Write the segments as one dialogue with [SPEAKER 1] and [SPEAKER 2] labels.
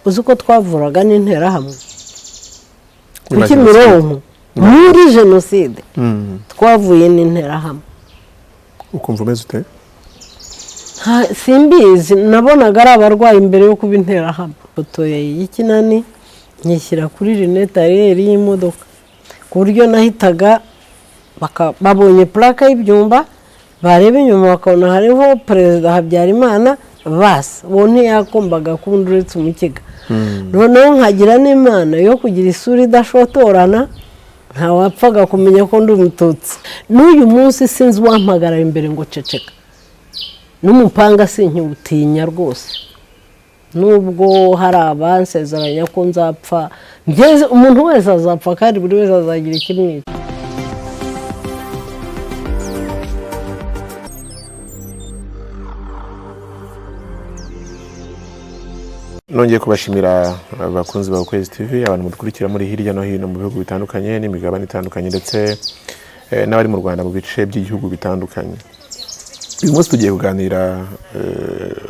[SPEAKER 1] uzi ko twavuraga n'interahamwe ku Kimironko muri jenoside twavuye n'interahamwe.
[SPEAKER 2] Ukumva umeze ute?
[SPEAKER 1] Simbizi, nabonaga ari abarwayi imbere yo kuba interahamwe. Foto y'ikinani nyishyira kuri Rinete ariyeri y'imodoka ku buryo nahitaga babonye plaque y'ibyumba bareba inyuma bakabona hariho Perezida Habyarimana basi bo ntiyakombaga kundi uretse umukiga. Noneho nkagira n'Imana yo kugira isura idashotorana ntawapfaga kumenya ko ndi umututsi. N'uyu munsi sinzi wampagara imbere ngo ceceka, n'umupanga sinkiwutinya rwose, nubwo hari abansezeranya ko nzapfa. Umuntu wese azapfa kandi buri wese azagira ikimwica.
[SPEAKER 2] Nongeye kubashimira abakunzi ba Ukwezi TV, abantu mudukurikira muri hirya no hino mu bihugu bitandukanye n'imigabane itandukanye ndetse n'abari mu Rwanda mu bice by'igihugu bitandukanye. Uyu munsi tugiye kuganira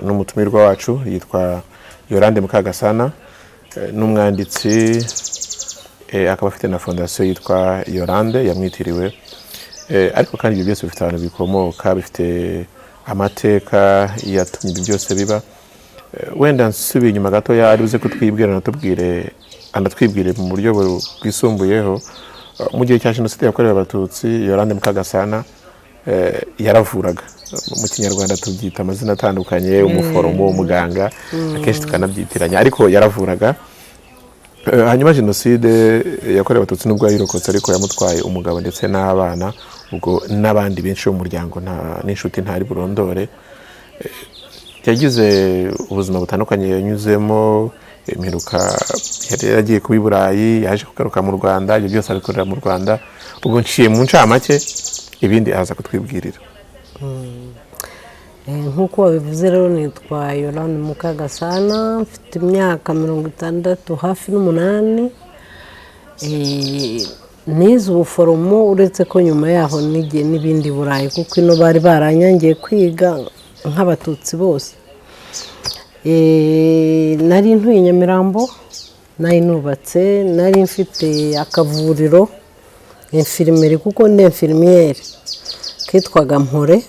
[SPEAKER 2] n'umutumirwa wacu yitwa Yolande Mukagasana, n'umwanditsi akaba afite na fondation yitwa Yolande yamwitiriwe, ariko kandi ibyo byose bifite abantu bikomoka, bifite amateka yatumye ibyo byose biba. Wenda nsubiye inyuma gato ari uze kutwibwira anatwibwire mu buryo bwisumbuyeho. Mu gihe cya jenoside yakorewe abatutsi, Yolande Mukagasana yaravuraga. Mu Kinyarwanda tubyita amazina atandukanye, umuforomo, umuganga, akenshi tukanabyitiranya, ariko yaravuraga. Hanyuma jenoside yakorewe abatutsi nubwo yayirokotse, ariko yamutwaye umugabo ndetse n'abana, ubwo n'abandi benshi mu muryango n'inshuti ntari burondore. Yagize ubuzima butandukanye yanyuzemo, imperuka yagiye kuba i Burayi, yaje kugaruka mu Rwanda, ibyo byose abikorera mu Rwanda. Ubwo nciye mu ncamake, ibindi aza kutwibwirira.
[SPEAKER 1] Nk'uko wabivuze rero, nitwa Yolande Mukagasana, mfite imyaka 60 hafi n'umunani. Nize ubuforomo, uretse ko nyuma yaho nigiye n'ibindi Burayi kuko ino bari baranyangiye kwiga nk'abatutsi bose. Nari ntuye Nyamirambo, nari nubatse, nari mfite akavuriro infirmiere kuko ndi infirmiere kitwaga Mpore,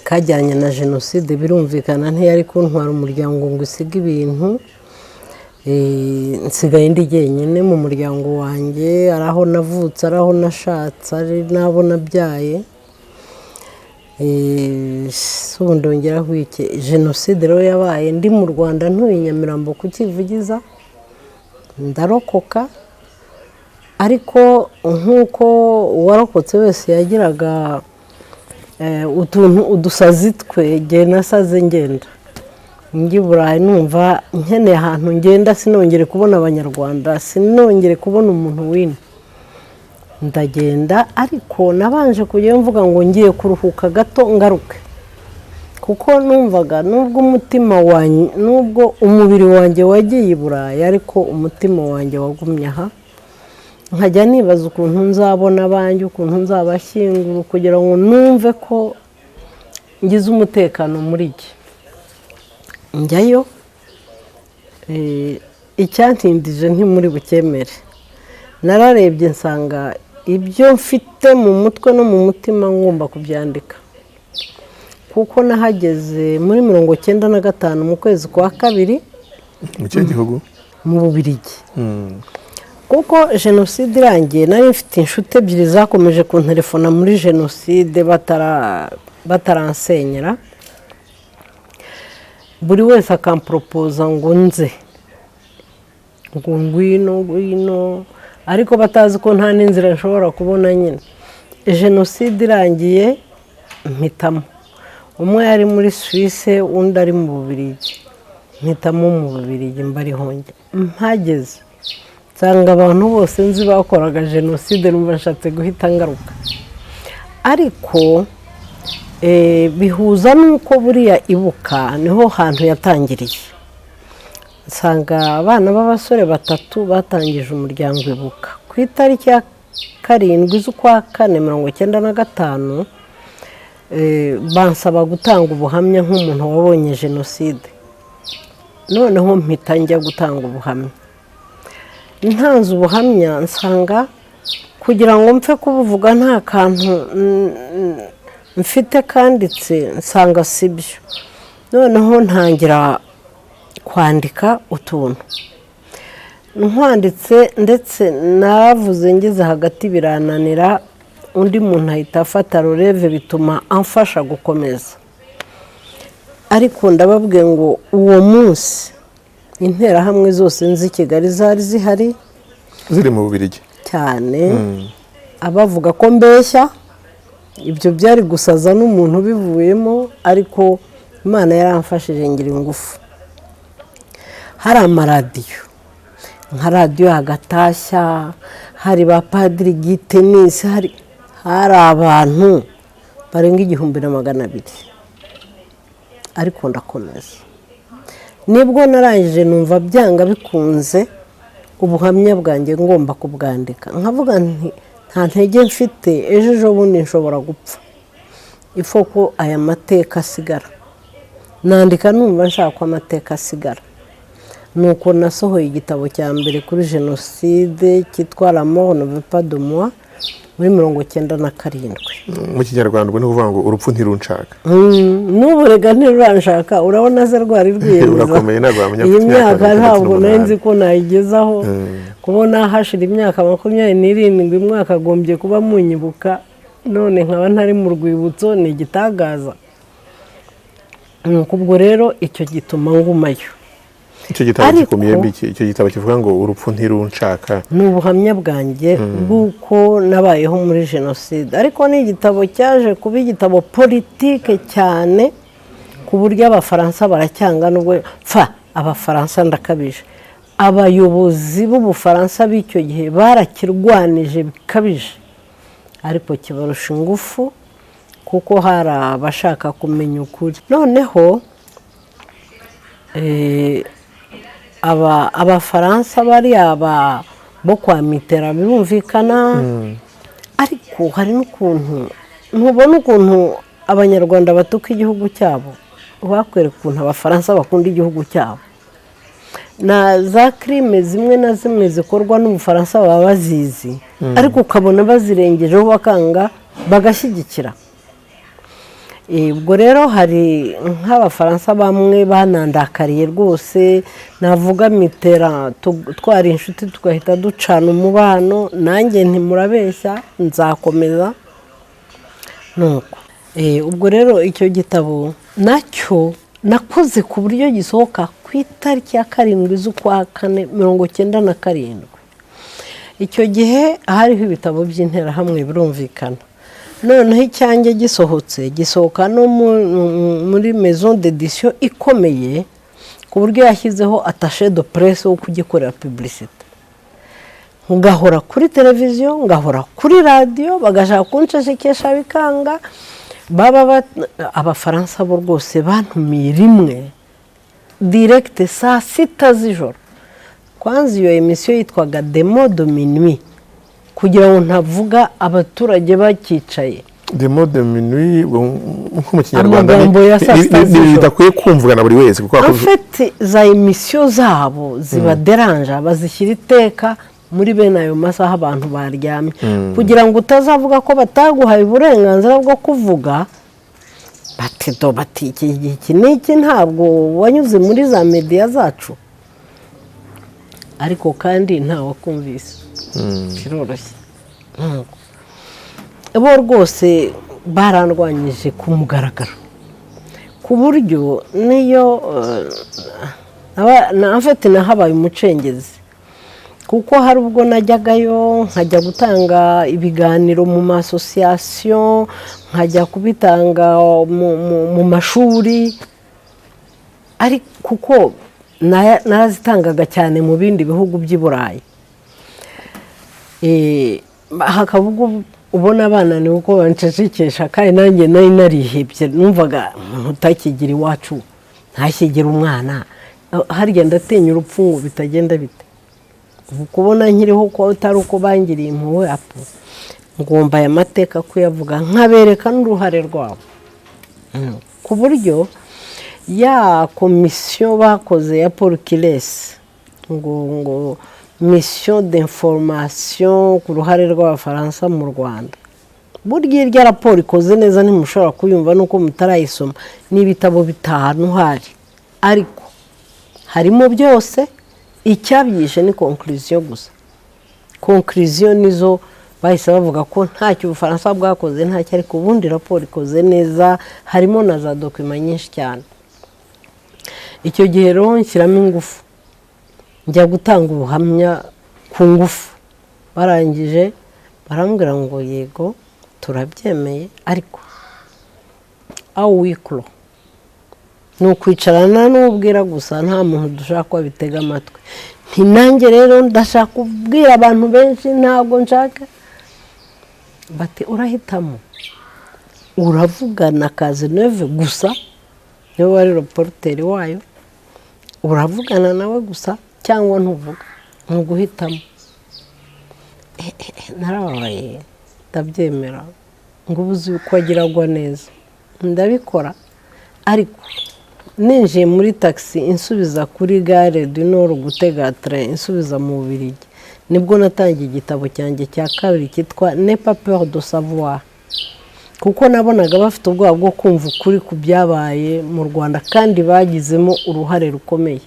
[SPEAKER 1] kajyanye na jenoside. Birumvikana ntiyari kuntwara umuryango ngo usige ibintu, nsigaye ndi jyenyine mu muryango wanjye, araho navutse, araho nashatse, ari nabo nabyaye. Ndongeraho iki, jenoside rero yabaye ndi mu Rwanda ntuye Nyamirambo ku Kivugiza, ndarokoka. Ariko nk'uko uwarokotse wese yagiraga udusazi twe, jye nasaze ngenda ngi Burayi, numva nkeneye ahantu ngenda, sinongere kubona Abanyarwanda, sinongere kubona umuntu wino. Ndagenda, ariko nabanje kujya mvuga ngo ngiye kuruhuka gato ngaruke, kuko numvaga nubwo umubiri wanjye wagiye i Burayi, ariko umutima wanjye wagumye aha. Nkajya nibaza ukuntu nzabona abanjye, ukuntu nzabashyingura, kugira ngo numve ko ngize umutekano muri jye. Njyayo, icyantindije ntimuri bukemere. Nararebye nsanga ibyo mfite mu mutwe no mu mutima ngomba kubyandika, kuko nahageze muri 1995 mu kwezi kwa kabiri.
[SPEAKER 2] Mu cyo gihugu?
[SPEAKER 1] Mu Bubiligi. Kuko jenoside irangiye, nari mfite inshuti ebyiri zakomeje kuntelefona muri jenoside bataransenyera. Buri wese akampropoza ngo nze, ngo ngwino, ariko batazi ko nta n'inzira nshobora kubona nyine. Jenoside irangiye mpitamo, umwe yari muri Suisse, undi ari mu Bubiligi. Mpitamo mu Bubiligi mbarihonge. Mpageze nsanga abantu bose nzi bakoraga jenoside, numva nshatse guhita ngaruka. Ariko bihuza nuko buriya Ibuka niho hantu yatangiriye. Nsanga abana b'abasore 3 batangije umuryango Ibuka ku itariki ya 7 z'ukwa 4 1995. Bansaba gutanga ubuhamya nk'umuntu wabonye jenoside. noneho mpita njya gutanga ubuhamya. Ntanze ubuhamya nsanga kugira ngo mpfe kubuvuga nta kantu mfite kanditse nsanga sibyo. Noneho ntangira kwandika utuntu nkwanditse, ndetse navuze ngeze hagati birananira, undi muntu ahita afata releve bituma amfasha gukomeza. Ariko ndababwiye ngo uwo munsi interahamwe zose nzi Kigali zari zihari,
[SPEAKER 2] ziri mu Bubiligi
[SPEAKER 1] cyane. Abavuga ko mbeshya ibyo byari gusaza n'umuntu bivuyemo, ariko Imana yaramfashije ngira ingufu. Hari amaradiyo nka radiyo Agatashya, hari ba Padiri Gitenisi, hari abantu barenga 1200. Ariko ndakomeza. Nibwo narangije numva byanga bikunze ubuhamya bwanjye ngomba kubwandika. Nkavuga nti nta ntege mfite, ejo bundi nshobora gupfa. Ifo ko aya mateka asigara. Nandika numva nshaka ko amateka asigara. Nuko nasohoye igitabo cya mbere kuri jenoside cyitwa La mort ne veut pas de moi muri 1997.
[SPEAKER 2] Mu Kinyarwanda ubwo ni kuvuga ngo urupfu ntirunshaka.
[SPEAKER 1] N'ubu rega ntiruranshaka, urabona ze rwari rwiyemeza.
[SPEAKER 2] Urakomeye nagwamenya
[SPEAKER 1] iyi myaka ntabwo nzi ko nayigezaho. Kubona hashira imyaka 27 mwaka agombye kuba munyibuka, none nkaba ntari mu rwibutso, ni igitagaza. Ubwo rero icyo gituma ngumayo.
[SPEAKER 2] Icyo gitabo gikomeye biki? Icyo gitabo kivuga ngo urupfu ntirunshaka.
[SPEAKER 1] Ni ubuhamya bwanjye bw'uko nabayeho muri jenoside. Ariko ni igitabo cyaje kuba igitabo politike cyane, ku buryo Abafaransa baracyanga, nubwo Abafaransa ndakabije. Abayobozi b'Ubufaransa b'icyo gihe barakirwanije bikabije, ariko kibarusha ingufu kuko hari abashaka kumenya ukuri. Noneho Abafaransa bari bo kwa Mitterrand birumvikana, ariko hari n'ukuntu ntubona ukuntu Abanyarwanda batuka igihugu cyabo, bakwereka ukuntu Abafaransa bakunda igihugu cyabo. Na za crime zimwe na zimwe zikorwa n'Ubufaransa baba bazizi, ariko ukabona bazirengejeho bakanga bagashyigikira. Ubwo rero hari nk'Abafaransa bamwe banandakariye rwose, navuga Mitterrand twari inshuti tugahita ducana umubano, nanjye ntimurabeshya nzakomeza nuko. Ubwo rero icyo gitabo nacyo nakoze ku buryo gisohoka ku itariki ya 7 z'ukwa 4 1997. Icyo gihe hariho ibitabo by'interahamwe birumvikana. Noneho icyanjye gisohoka no muri maison d'édition ikomeye, ku buryo yashyizeho attaché de presse wo kugikorera publicité. Ngahora kuri televiziyo, ngahora kuri radio, bagashaka kunsheshekesha bikanga. Abafaransa bo rwose bantumiye rimwe direct saa 6 z'ijoro. Kwanza iyo emission yitwaga Des mots de minuit, kugira ngo ntavuga abaturage bakicaye.
[SPEAKER 2] Des mots de minuit nko mu Kinyarwanda bidakwiye kumvwa na buri wese, kuko
[SPEAKER 1] en fait za emission zabo zibaderanja, bazishyira iteka muri bene ayo masaha abantu baryamye, kugira ngo utazavuga ko bataguhaye uburenganzira bwo kuvuga bati iki n'iki ntabwo wanyuze muri za media zacu. Ariko kandi ntawe kumvise. Kiroroshye. Bo rwose barandwanyije ku mugaragaro, ku buryo niyo afite nahabaye umucengezi, kuko hari ubwo najyagayo nkajya gutanga ibiganiro mu masosiyasiyo, nkajya kubitanga mu mashuri, ari kuko narazitangaga cyane mu bindi bihugu by'i Burayi. Hakavuga ubona abana ni uko bancecekesha, kandi nanjye nari narihebye, numvaga umuntu utakigira iwacu ntashyigire umwana, harya ndatinya urupfu ngo bitagenda bite. Kubona nkiriho ko utari uko bangiriye impuhwe, ngomba aya mateka kuyavuga nkabereka n'uruhare rwabo, ku buryo ya komisiyo bakoze ya Paul Kilesi ngo mission d'information ku ruhare rw'abafaransa mu Rwanda. Burya irya raporo ikoze neza ntimushobora kuyumva nuko mutarayisoma, n'ibitabo bitanu hari, ariko harimo byose. Icyabyishe ni conclusion gusa. Conclusion nizo bahise bavuga ko ntacyo Ubufaransa bwakoze, ntacyo, ariko ubundi raporo ikoze neza, harimo na za document nyinshi cyane. Icyo gihe rero nshyiramo ingufu, njya gutanga ubuhamya ku ngufu. Barangije barambwira ngo yego turabyemeye, ariko aho wiklo ni ukwicarana n'ubwira gusa, nta muntu dushaka ko bitega amatwi. Nanjye rero ndashaka kubwira abantu benshi, ntabwo nshaka. Bati urahitamo, uravugana Kazeneuve gusa, niwe wari reporteri wayo, uravugana nawe gusa cyangwa ntuvuga, ntuguhitamo. Narababaye, ndabyemera ngo ubuze uko agiragwa neza, ndabikora. Ariko ninjiye muri taxi insubiza kuri gare du Nord gutega train insubiza mu Bubiligi, nibwo natangiye igitabo cyanjye cya kabiri cyitwa Ne pas peur de savoir, kuko nabonaga bafite ubwoba bwo kumva ukuri ku byabaye mu Rwanda kandi bagizemo uruhare rukomeye.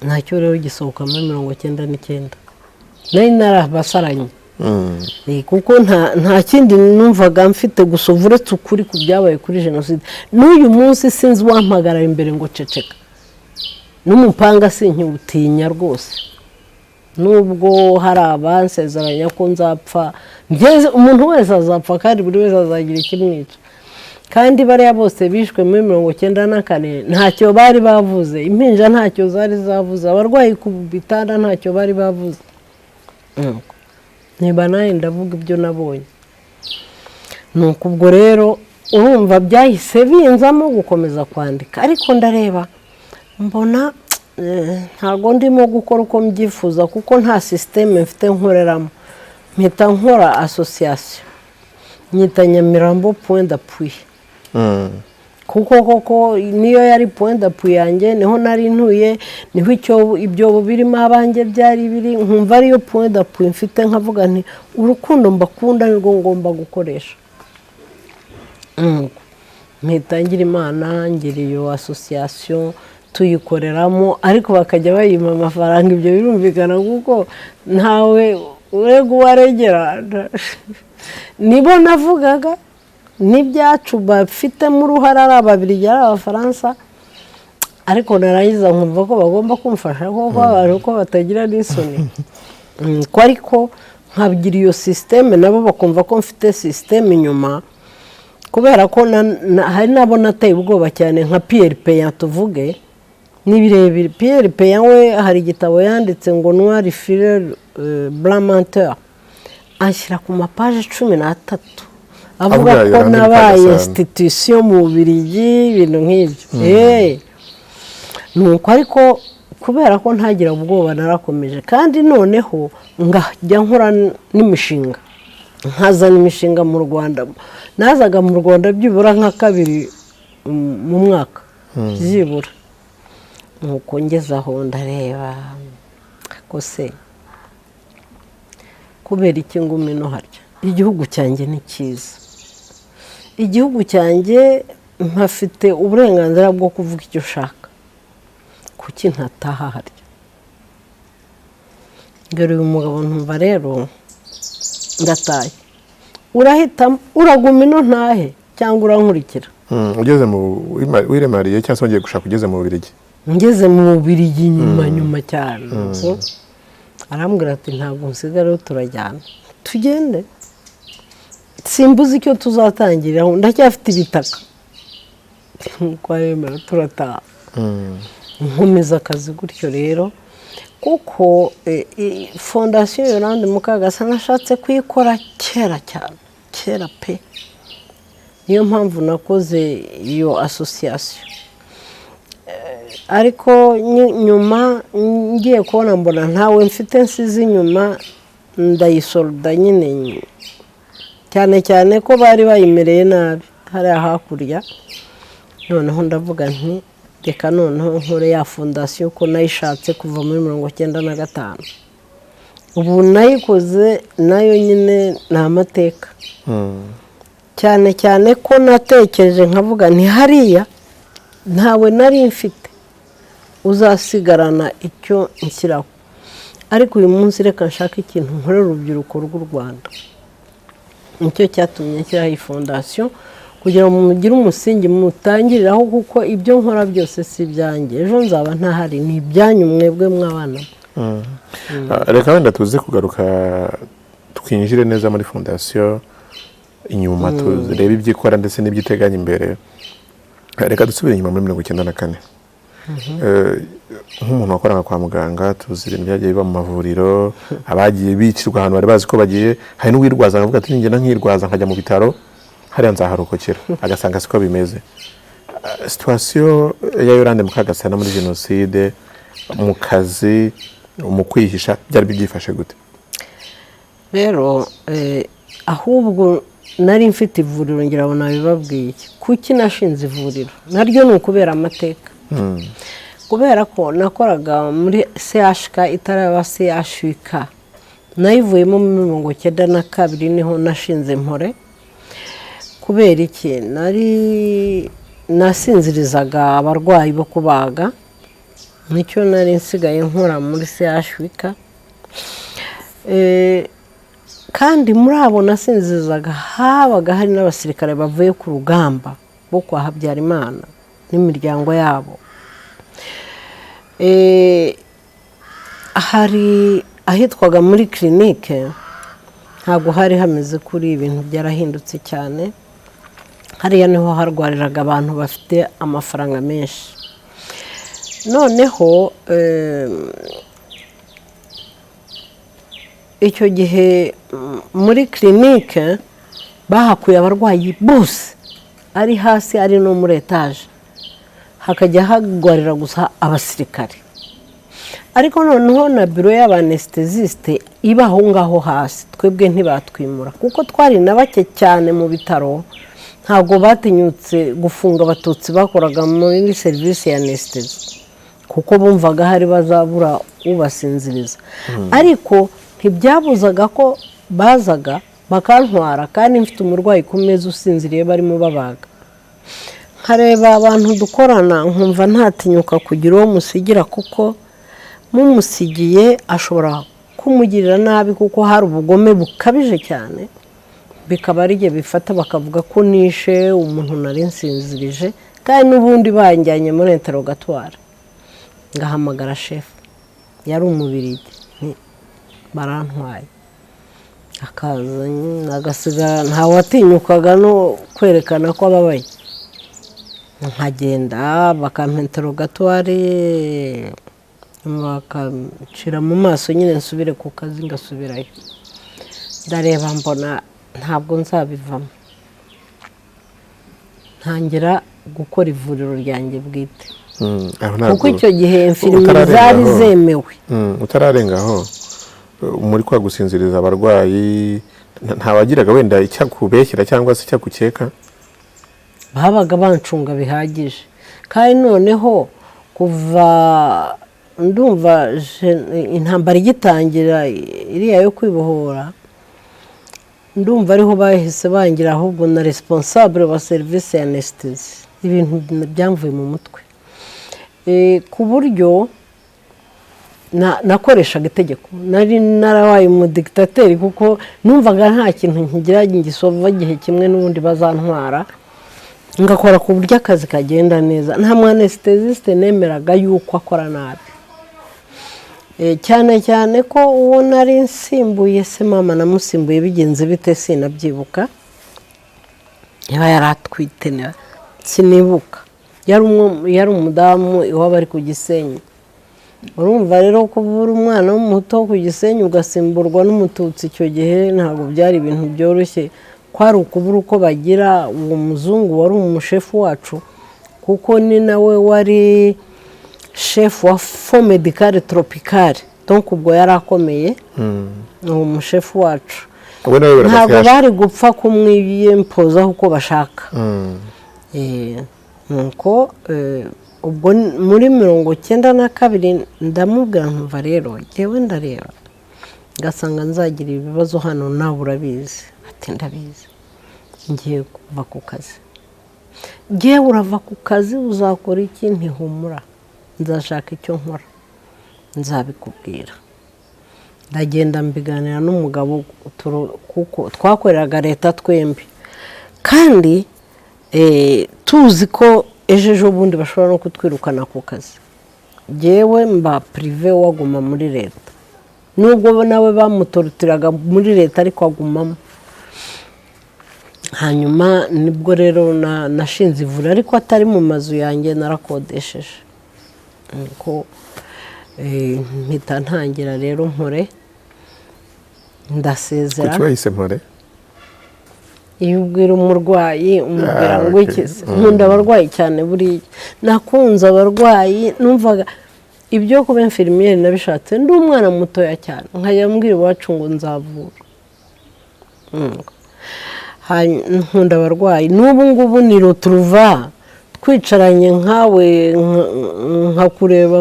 [SPEAKER 1] Ntacyo rero gisohoka muri 1999 nari narabasaranye. Kuko nta kindi numvaga mfite gusa uretse ukuri ku byabaye kuri jenoside. N'uyu munsi sinzi wampagara imbere ngo ceceka, n'umupanga sinkiwutinya rwose, nubwo hari abansezeranya ko nzapfa. Umuntu wese azapfa kandi buri wese azagira ikimwica, kandi bariya bose bishwe muri 1994 ntacyo bari bavuze. Impinja ntacyo zari zavuze, abarwayi ku bitanda ntacyo bari bavuze. Niba nawe ndavuga ibyo nabonye. Nuko ubwo rero urumva byahise binzamo gukomeza kwandika, ariko ndareba mbona ntago ndimo gukora uko mbyifuza, kuko nta systeme mfite nkoreramo. Mpita nkora association nyita Nyamirambo point d'appui, kuko koko niyo yari point d'appui yanjye, niho nari ntuye, niho ibyo birimo abanjye byari biri, nkumva ariyo point d'appui mfite, nkavuga nti urukundo mbakunda nirwo ngomba gukoresha. Mpita ngira Imana ngira iyo association tuyikoreramo, ariko bakajya bayima amafaranga. Ibyo birumvikana kuko ntawe urego waregera. Nibo navugaga n'ibyacu bafitemo uruhare, ari Ababiligi ari Abafaransa, ariko narangiza nkumva ko bagomba kumfasha kuko abantu ko batagira n'isoni. Ko ariko nkabwira iyo systeme, nabo bakumva ko mfite systeme inyuma, kubera ko hari nabo nateye ubwoba cyane, nka Pierre Peyan tuvuge, nibirebire. Pierre Peyan we hari igitabo yanditse ngo Noir Filer Blanc Menteur, anshyira ku mapaje 13 avuga ko nabaye institution mu Bubiligi, ibintu nk'ibyo. Nuko ariko kubera ko ntagira ubwoba narakomeje, kandi noneho ngajya nkora n'imishinga, nkazana imishinga mu Rwanda. Nazaga mu Rwanda byibura nka 2 mu mwaka byibura. Nuko ngezaho ndareba ko se kubera iki ngumi no harya igihugu cyanjye ni cyiza, igihugu cyanjye mpafite uburenganzira bwo kuvuga icyo ushaka, kuki ntataha harya? Ngero uyu mugabo ntumva rero ndataye. Urahitamo, uraguma ino ntahe cyangwa urankurikira?
[SPEAKER 2] Ugeze mu wiremariye cyangwa se wongeye gushaka ugeze mu Bubiligi?
[SPEAKER 1] Ngeze mu Bubiligi nyuma cyane. Arambwira ati ntabwo nsigara, turajyana tugende. Simbuze icyo tuzatangiriraho, ndacyafite ibitaka. Kwa yemera turataha. Nkomeza akazi gutyo rero, kuko Fondation Yolande Mukagasa nashatse kuyikora kera cyane, kera pe. Niyo mpamvu nakoze iyo association. Ariko nyuma ngiye kubona mbona ntawe mfite nsize inyuma, ndayisolda nyine, cyane cyane ko bari bayimereye nabi hariya hakurya. noneho ndavuga nti reka noneho nkore ya fondasiyo ko nayishatse kuva muri 1995 ubu nayikoze nayo nyine ni amateka cyane cyane ko natekereje nkavuga nti hariya ntawe nari mfite uzasigarana icyo nshyiraho ariko uyu munsi reka nshaka ikintu nkorera urubyiruko rw'u Rwanda nicyo cyatumye nshyiraho iyi fondasiyo kugira ngo mugire umusingi mutangiriraho kuko ibyo nkora byose si ibyanjye ejo nzaba ntahari ni ibyanyu mwebwe mw'abana
[SPEAKER 2] reka wenda tuze kugaruka twinjire neza muri fondasiyo inyuma turebe ibyo ikora ndetse n'ibyo iteganya imbere reka dusubire inyuma muri 1994 nk'umuntu wakoraga kwa muganga tuzi ibintu byagiye biba mu mavuriro abagiye bicirwa ahantu bari bazi ko bagiye hari n'uwirwaza akavuga ati ngenda nkirwaza nkajya mu bitaro hariya nzaharokokera agasanga siko bimeze situwasiyo ya Yolande Mukagasana muri jenoside mu kazi mu kwihisha byari byifashe gute
[SPEAKER 1] rero ahubwo nari mfite ivuriro ngira ngo nabibabwiye kuki nashinze ivuriro naryo ni ukubera amateka kubera ko nakoraga muri CHK itaraba CHK nayivuyemo mu 1992 niho nashinze Mpore kubera iki nari nasinzirizaga abarwayi bo kubaga nicyo nari nsigaye nkora muri CHK kandi muri abo nasinzirizaga habaga hari n'abasirikare bavuye ku rugamba bo kwa Habyarimana n'imiryango yabo hari ahitwaga muri clinique ntabwo hari hameze kuri ibintu byarahindutse cyane hariya niho harwariraga abantu bafite amafaranga menshi noneho icyo gihe muri clinique bahakuye abarwayi bose ari hasi ari no muri etaje hakajya hagwarira gusa abasirikare ariko noneho na biro y'abanesthesiste iba aho ngaho hasi twebwe ntibatwimura kuko twari na bake cyane mu bitaro ntabwo batinyutse gufunga abatutsi bakoraga muri serivisi ya anesthesi kuko bumvaga hari bazabura ubasinziriza ariko ntibyabuzaga ko bazaga bakantwara kandi mfite umurwayi ku meza usinziriye barimo babaga nkareba abantu dukorana nkumva ntatinyuka kugira uwo musigira kuko mumusigiye ashobora kumugirira nabi kuko hari ubugome bukabije cyane bikaba ari igihe bifata bakavuga ko nishe umuntu nari nsinzirije kandi n'ubundi banjyanye muri interrogatoire ngahamagara chef yari umubirigi barantwaye akaza agasigara ntawatinyukaga no kwerekana ko ababaye nkagenda bakampa interrogatoire bakacira mu maso nyine nsubire ku kazi ngasubirayo ndareba mbona ntabwo nzabivamo ntangira gukora ivuriro ryanjye bwite kuko icyo gihe infirmiere zari zemewe
[SPEAKER 2] utararengaho muri kwa gusinziriza abarwayi ntawagiraga wenda icyakubeshyira cyangwa se icyakukeka
[SPEAKER 1] babaga bancunga bihagije kandi noneho kuva ndumva intambara igitangira iriya yo kwibohora ndumva ariho bahise bangira ahubwo na responsable wa service ya anesthesi ibintu byamvuye mu mutwe ku buryo nakoreshaga itegeko nari narabaye umudictateur kuko numvaga nta kintu nkigira ngisova igihe kimwe n'ubundi bazantwara ngakora ku buryo akazi kagenda neza nta mwanesthesiste nemeraga yuko akora nabi cyane cyane ko uwo nari nsimbuye se mama namusimbuye bigenze bite sinabyibuka yaba yaratwite sinibuka yari umudamu iwaba ari ku Gisenyi urumva rero ko buri umwana w'umuto ku Gisenyi ugasimburwa n'umututsi icyo gihe ntabwo byari ibintu byoroshye kwari ukubura uko bagira uwo muzungu wari umushefu wacu kuko ni nawe wari chef wa fond médical tropical donc ubwo yarakomeye uwo mushefu wacu ntabwo bari gupfa kumwiyempoza uko bashaka nuko ubwo muri 92 ndamubwira nkumva rero jyewe ndareba ngasanga nzagira ibibazo hano nawe urabizi ati ndabizi ngiye kuva ku kazi ngiye urava ku kazi uzakora iki ntihumura nzashaka icyo nkora nzabikubwira ndagenda mbiganira n'umugabo kuko twakoreraga leta twembi kandi tuzi ko ejo bundi bashobora no kutwirukana ku kazi yewe mba prive waguma muri leta nubwo nawe bamutorotiraga muri leta ariko agumamo hanyuma nibwo rero nashinze ivuriro ariko atari mu mazu yanjye narakodesheje ko mpita ntangira rero mpore ndasezera
[SPEAKER 2] kuki wahise mpore
[SPEAKER 1] iyo ubwira umurwayi umubwira ngo ikize nkunda abarwayi cyane buriya nakunze abarwayi numvaga ibyo kuba infirmiere nabishatse ndi umwana mutoya cyane nkajya mbwira iwacu ngo nzavura nkunda abarwayi n'ubu ngubu ni roturuva twicaranye nkawe nkakureba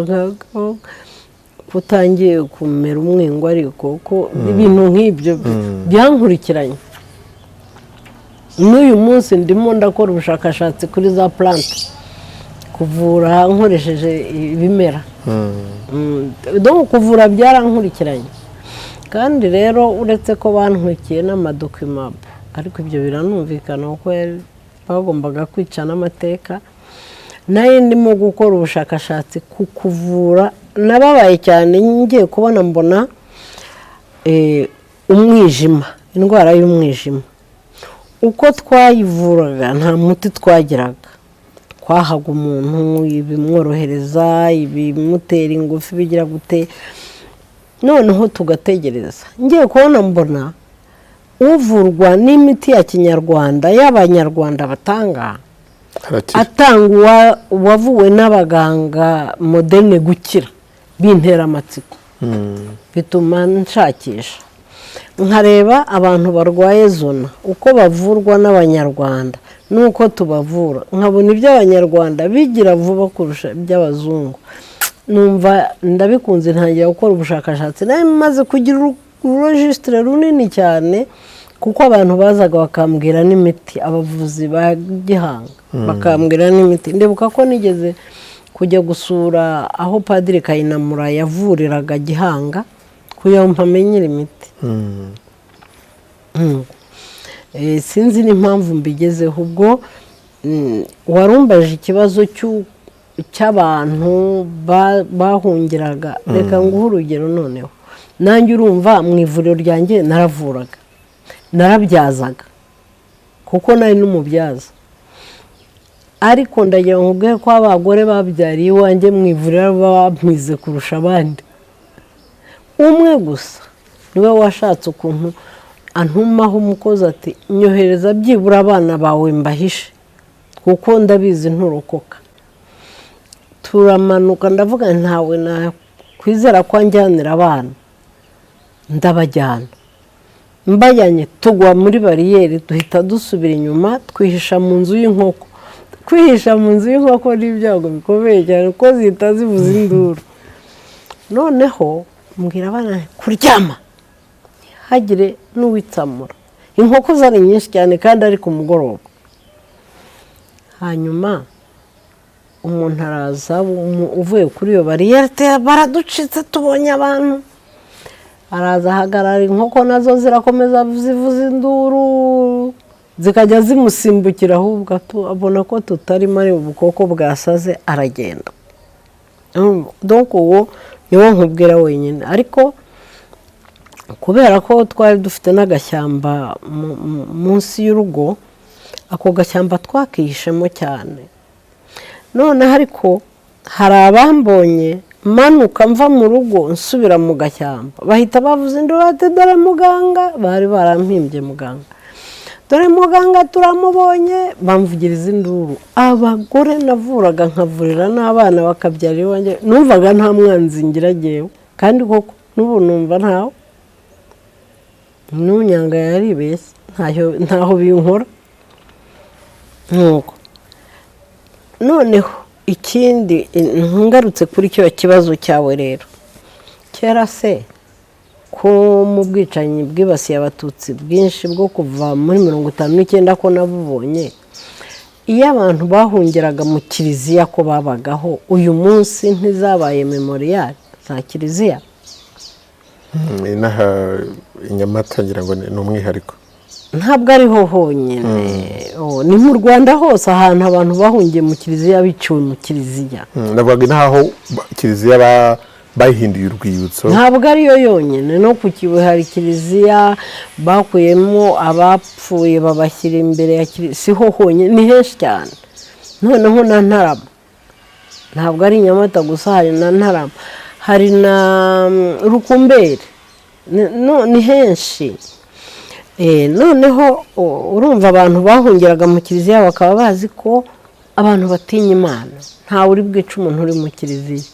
[SPEAKER 1] utangiye kumera umwingo ariko ko ibintu nk'ibyo byankurikiranye n'uyu munsi ndimo ndakora ubushakashatsi kuri za plante kuvura nkoresheje ibimera kuvura byarankurikiranye kandi rero uretse ko bantwikiye n'amadokima ariko ibyo biranumvikana kuko bagombaga kwica n'amateka nayo ndimo gukora ubushakashatsi ku kuvura nababaye cyane ngiye kubona mbona umwijima indwara y'umwijima uko twayivuraga nta muti twagiraga twahaga umuntu ibimworohereza ibimutera ingufu bigira gute noneho tugategereza ngiye kubona mbona uvurwa n'imiti ya kinyarwanda y'abanyarwanda batanga atanga uwavuwe n'abaganga moderne gukira bintera amatsiko bituma nshakisha nkareba abantu barwaye zona uko bavurwa n'abanyarwanda nuko tubavura nkabona iby'abanyarwanda bigira vuba kurusha iby'abazungu numva ndabikunze ntangira gukora ubushakashatsi nawe maze kugira urujisitire runini cyane kuko abantu bazaga bakambwira n'imiti abavuzi ba Gihanga bakambwira n'imiti ndibuka ko nigeze kujya gusura aho Padiri Kayinamura yavuriraga Gihanga kugira ngo mpamenyere imiti sinzi n'impamvu mbigezeho ubwo warumbaje ikibazo cy'abantu bahungiraga reka nguhe urugero noneho nanjye urumva mu ivuriro ryanjye naravuraga narabyazaga kuko nari n'umubyaza ariko ndagira ngo ubwe ko abagore babyariye iwanjye mu ivuriro bamwize kurusha abandi umwe gusa niwe washatse ukuntu antumaho umukozi ati nyohereza byibura abana bawe mbahishe kuko ndabizi nturokoka turamanuka ndavuga ntawe nakwizera ko anjyanira abana ndabajyana mbajyanye tugwa muri bariyeri duhita dusubira inyuma twihisha mu nzu y'inkoko kwihisha mu nzu y'inkoko n'ibyago bikomeye cyane kuko zihita zivuza induru noneho mbwira abana kuryama hagire n'uwitsamura inkoko zari nyinshi cyane kandi ari ku mugoroba hanyuma umuntu araza uvuye kuri iyo bariyeri baraducitse tubonye abantu araza ahagarara inkoko nazo zirakomeza zivuza induru zikajya zimusimbukira ahubwo abona ko tutarimo ari ubukoko bwasaze aragenda donc uwo niwo nkubwira wenyine ariko kubera ko twari dufite n'agashyamba munsi y'urugo ako gashyamba twakihishemo cyane noneho ariko hari abambonye manuka mva mu rugo nsubira mu gashyamba bahita bavuza induru ati dore muganga bari barampimbye muganga dore muganga turamubonye bamvugiriza induru abagore navuraga nkavurira n'abana bakabyara iwanjye numvaga nta mwanzi ngira jyewe kandi koko n'ubu numva ntawe n'unyanga yaribeshye ntaho binkora nuko noneho ikindi ngarutse kuri cyo kibazo cyawe rero, kera se ko mu bwicanyi bwibasiye abatutsi bwinshi bwo kuva muri 59 ko nabubonye, iyo abantu bahungiraga mu kiliziya ko babagaho, uyu munsi ntizabaye memorial za kiliziya?
[SPEAKER 2] inaha Nyamata ngira ngo ni umwihariko.
[SPEAKER 1] Ntabwo ariho honyine, ni mu Rwanda hose ahantu abantu bahungiye mu kiliziya biciwe mu kiliziya.
[SPEAKER 2] Ndavuga inaho kiliziya bahinduye urwibutso.
[SPEAKER 1] Ntabwo ariyo yonyine, no ku Kibuye hari kiliziya bakuyemo abapfuye babashyira imbere ya kiliziya, siho honyine, ni henshi cyane. Noneho na Ntarama, ntabwo ari Nyamata gusa, hari na Ntarama, hari na Rukumberi, ni henshi. Noneho urumva abantu bahungiraga mu kiliziya bakaba bazi ko abantu batinya Imana, ntawe uri bwica umuntu uri mu kiliziya,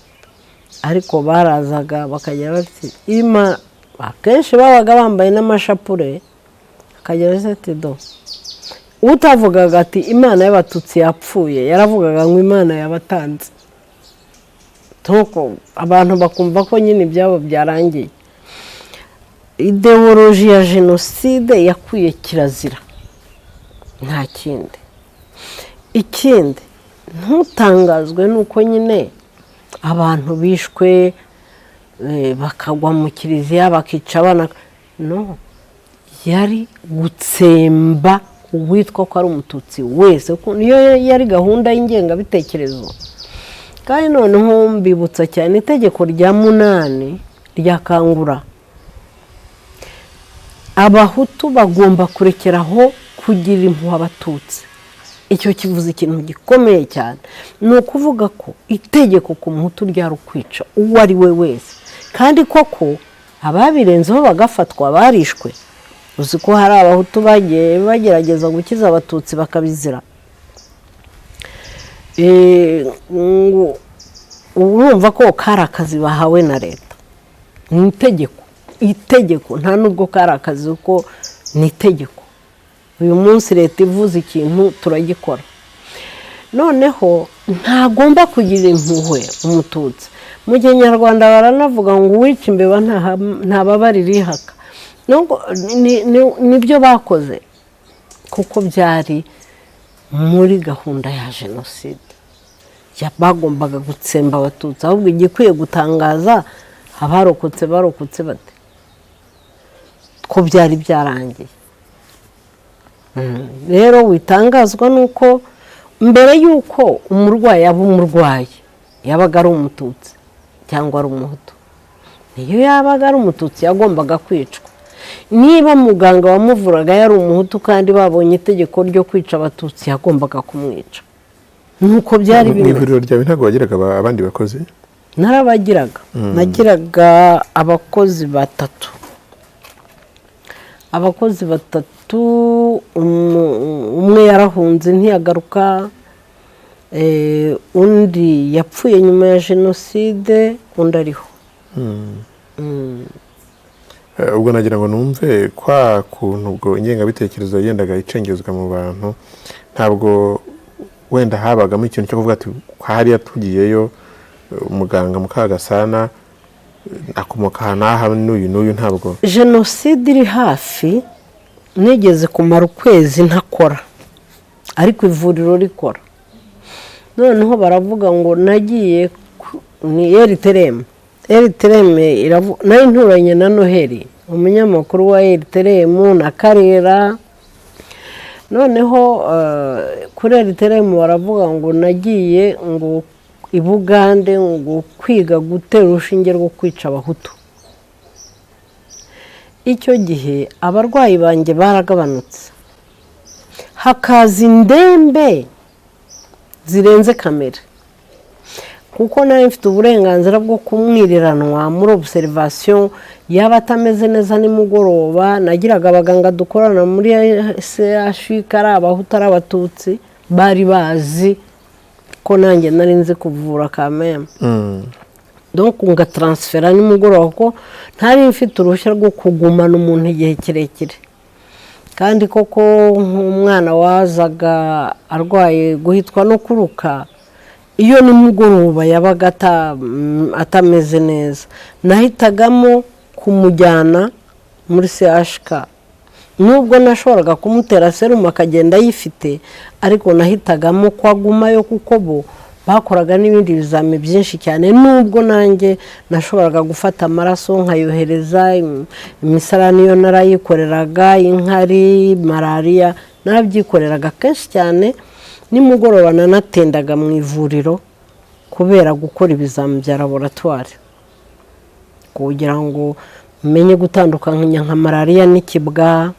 [SPEAKER 1] ariko barazaga bakajya bati akenshi babaga bambaye n'amashapure, akajya ati do, utavugaga ati Imana y'abatutsi yapfuye, yaravugaga ngo Imana yabatanze. Abantu bakumva ko nyine ibyabo byarangiye. Ideoloji ya jenoside yakwiye kirazira, nta kindi. Ikindi ntutangazwe nuko nyine abantu bishwe bakagwa mu kiliziya bakica abana, no, yari gutsemba uwitwa ko ari umututsi wese, niyo yari gahunda y'ingengabitekerezo. Kandi noneho mbibutsa cyane itegeko rya 8 rya Kangura, abahutu bagomba kurekeraho kugira impuhwe abatutsi. Icyo kivuze ikintu gikomeye cyane, ni ukuvuga ko itegeko ku muhutu ryari ukwica uwo ari we wese, kandi koko ababirenzeho bagafatwa barishwe. Uzi ko hari abahutu bagiye bagerageza gukiza abatutsi bakabizira. Urumva ko kari akazi bahawe na leta, ni itegeko, nta nubwo kari akazi kuko ni itegeko. Uyu munsi leta ivuze ikintu turagikora. Noneho ntagomba kugira impuhwe umututsi. Mu Kinyarwanda baranavuga ngo uwica imbeba ntababarira ihaka. Nibyo bakoze kuko byari muri gahunda ya jenoside, bagombaga gutsemba abatutsi. Ahubwo igikwiye gutangaza abarokotse bate ko byari byarangiye. Rero witangazwa nuko mbere yuko umurwayi aba umurwayi yabaga ari umututsi cyangwa ari umuhutu, niyo yabaga ari umututsi yagombaga kwicwa. Niba muganga wamuvuraga yari umuhutu kandi babonye itegeko ryo kwica abatutsi, yagombaga kumwica. Nuko byari bimeze. N'ivuriro
[SPEAKER 2] ryawe ntabwo wagiraga abandi bakozi?
[SPEAKER 1] Narabagiraga, nagiraga abakozi batatu. Umwe yarahunze ntiyagaruka, undi yapfuye nyuma ya jenoside, undi ariho.
[SPEAKER 2] Ubwo nagira ngo numve kwa kuntu ubwo ingengabitekerezo yendaga icengezwa mu bantu, ntabwo wenda habagamo ikintu cyo kuvuga ati hariya tugiyeyo umuganga Mukagasana akomoka hanaha n'uyu ntabwo.
[SPEAKER 1] Jenoside iri hafi, nigeze kumara ukwezi ntakora, ariko ivuriro rikora. Noneho baravuga ngo nagiye ni Eritereme nari nturanye na Noheli, umunyamakuru wa Eritereme na Karera. Noneho kuri Eritereme baravuga ngo nagiye ngo i Bugande ngo kwiga gutera urushinge rwo kwica abahutu. Icyo gihe abarwayi banjye baragabanutse, hakaza indembe zirenze kamere, kuko nari mfite uburenganzira bwo kumwiriranwa muri observation. Yaba atameze neza nimugoroba, nagiraga abaganga dukorana muri CHUK ari abahutu ari abatutsi, bari bazi ko nanjye nari nzi kuvura kameme. Donc ngatransfera nimugoroba ko ntari mfite uruhushya rwo kugumana umuntu igihe kirekire. kandi koko nk'umwana wazaga arwaye guhitwa no kuruka, iyo nimugoroba yabaga atameze neza, nahitagamo kumujyana muri CHK. Nubwo nashoboraga kumutera serumu akagenda yifite, ariko nahitagamo ko agumayo kuko bo bakoraga n'ibindi bizami byinshi cyane. Nubwo nanjye nashoboraga gufata amaraso nkayohereza, imisarani yo narayikoreraga, inkari, malariya narabyikoreraga kenshi cyane. Nimugoroba nanatendaga mu ivuriro kubera gukora ibizami bya laboratoire kugira ngo menye gutandukanya nka malariya n'ikibwa,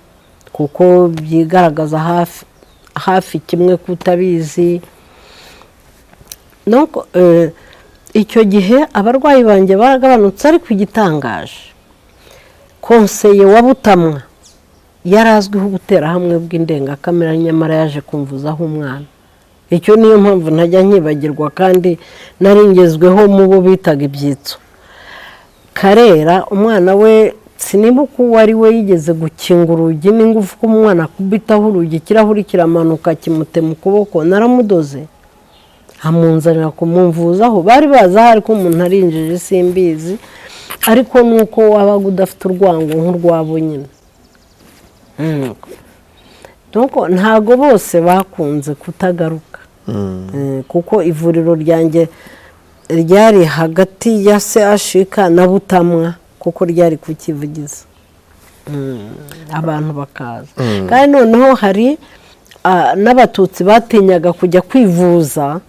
[SPEAKER 1] kuko byigaragaza hafi kimwe kutabizi. Nuko icyo gihe abarwayi banjye baragabanutse, ariko igitangaje konseye wa Butamwa yarazwiho ubuterahamwe bw'indengakamere, nyamara yaje kumvuzaho umwana. Icyo niyo mpamvu ntajya nkibagirwa, kandi naringezweho mu bo bitaga ibyitso. Karera umwana we sinibuka uwo ari we yigeze gukinga urugi n'ingufu ko umwana akubitaho urugi, ikirahuri kiramanuka kimutema ukuboko, naramudoze amunzanira kumumvuzaho. Bari bazi ahari ko umuntu arinjije simbizi, ariko nuko wabaga udafite urwango nk'urwabo nyine. Ntago bose bakunze kutagaruka, kuko ivuriro ryanjye ryari hagati ya CHK na Butamwa, kuko ryari kukivugiza abantu bakaza. Kandi noneho hari n'abatutsi batinyaga kujya kwivuza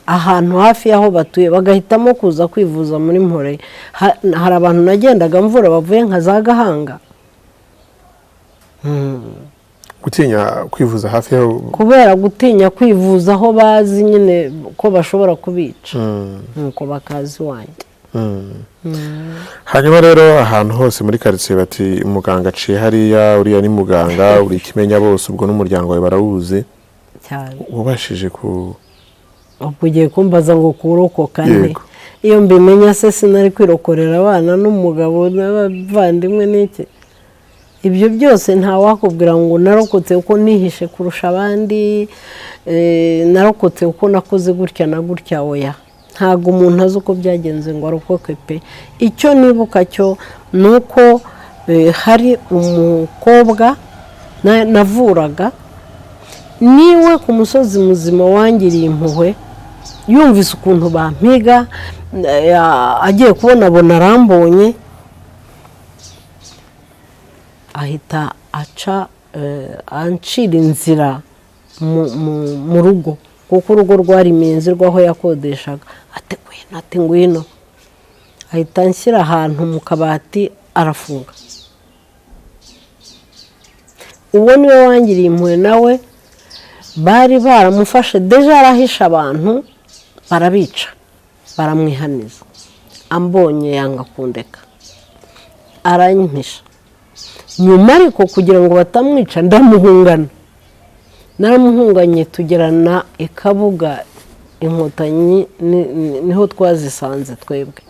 [SPEAKER 1] ahantu hafi y'aho batuye, bagahitamo kuza kwivuza muri Mpore. Hari abantu nagendaga mvura bavuye nka za Gahanga.
[SPEAKER 2] Gutinya kwivuza hafi yaho,
[SPEAKER 1] kubera gutinya kwivuza aho bazi nyine ko bashobora kubica, nuko bakazi wanjye.
[SPEAKER 2] Hanyuma rero ahantu hose muri quartier bati umuganga aciye hariya, uriya ni muganga, uri Kimenya bose, ubwo n'umuryango wawe barawuzi
[SPEAKER 1] cyane.
[SPEAKER 2] Ubashije
[SPEAKER 1] ugiye kumbaza ngo kurokoka ne? Iyo mbimenya se sinari kwirokorera abana n'umugabo n'abavandimwe n'iki? Ibyo byose nta wakubwira ngo narokotse uko nihishe kurusha abandi, narokotse uko nakoze gutya na gutya. Oya, ntago umuntu azi uko byagenze ngo arokoke pe. Icyo nibuka cyo nuko hari umukobwa navuraga, niwe ku musozi muzima wangiriye impuhwe, yumvise ukuntu bampiga, agiye kubona arambonye, ahita ancira inzira mu rugo, kuko urugo rwari iminzi rw'aho yakodeshaga. Ati ngwino, ahita anshyira ahantu mu kabati arafunga. Uwo niwe wangiriye impuhwe, nawe bari baramufashe deja arahisha abantu, barabica baramwihaniza. Ambonye yanga kundeka, aranyihisha. Nyuma ariko kugira ngo batamwica ndamuhungana, naramuhunganye tugerana Ikabuga. Inkotanyi niho twazisanze twebwe,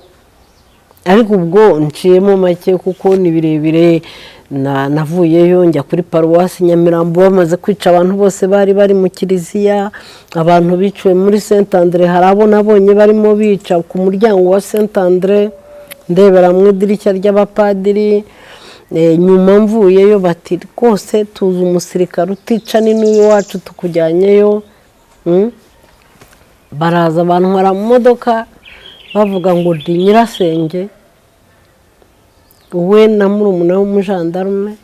[SPEAKER 1] ariko ubwo nciyemo make kuko ni birebire. Navuyeyo njya kuri paruwasi Nyamirambo, bamaze kwica abantu bose bari mu kiliziya. Abantu biciwe muri Saint Andre, hari abo nabonye barimo bica ku muryango wa Saint Andre, ndebera mu idirishya ry'abapadiri. Nyuma mvuyeyo bati rwose tuzi umusirikare utica n'uyu wacu tukujyanyeyo. Baraza bantwara mu modoka bavuga ngo ndi Nyirasenge, we na murumuna w'umujandarume,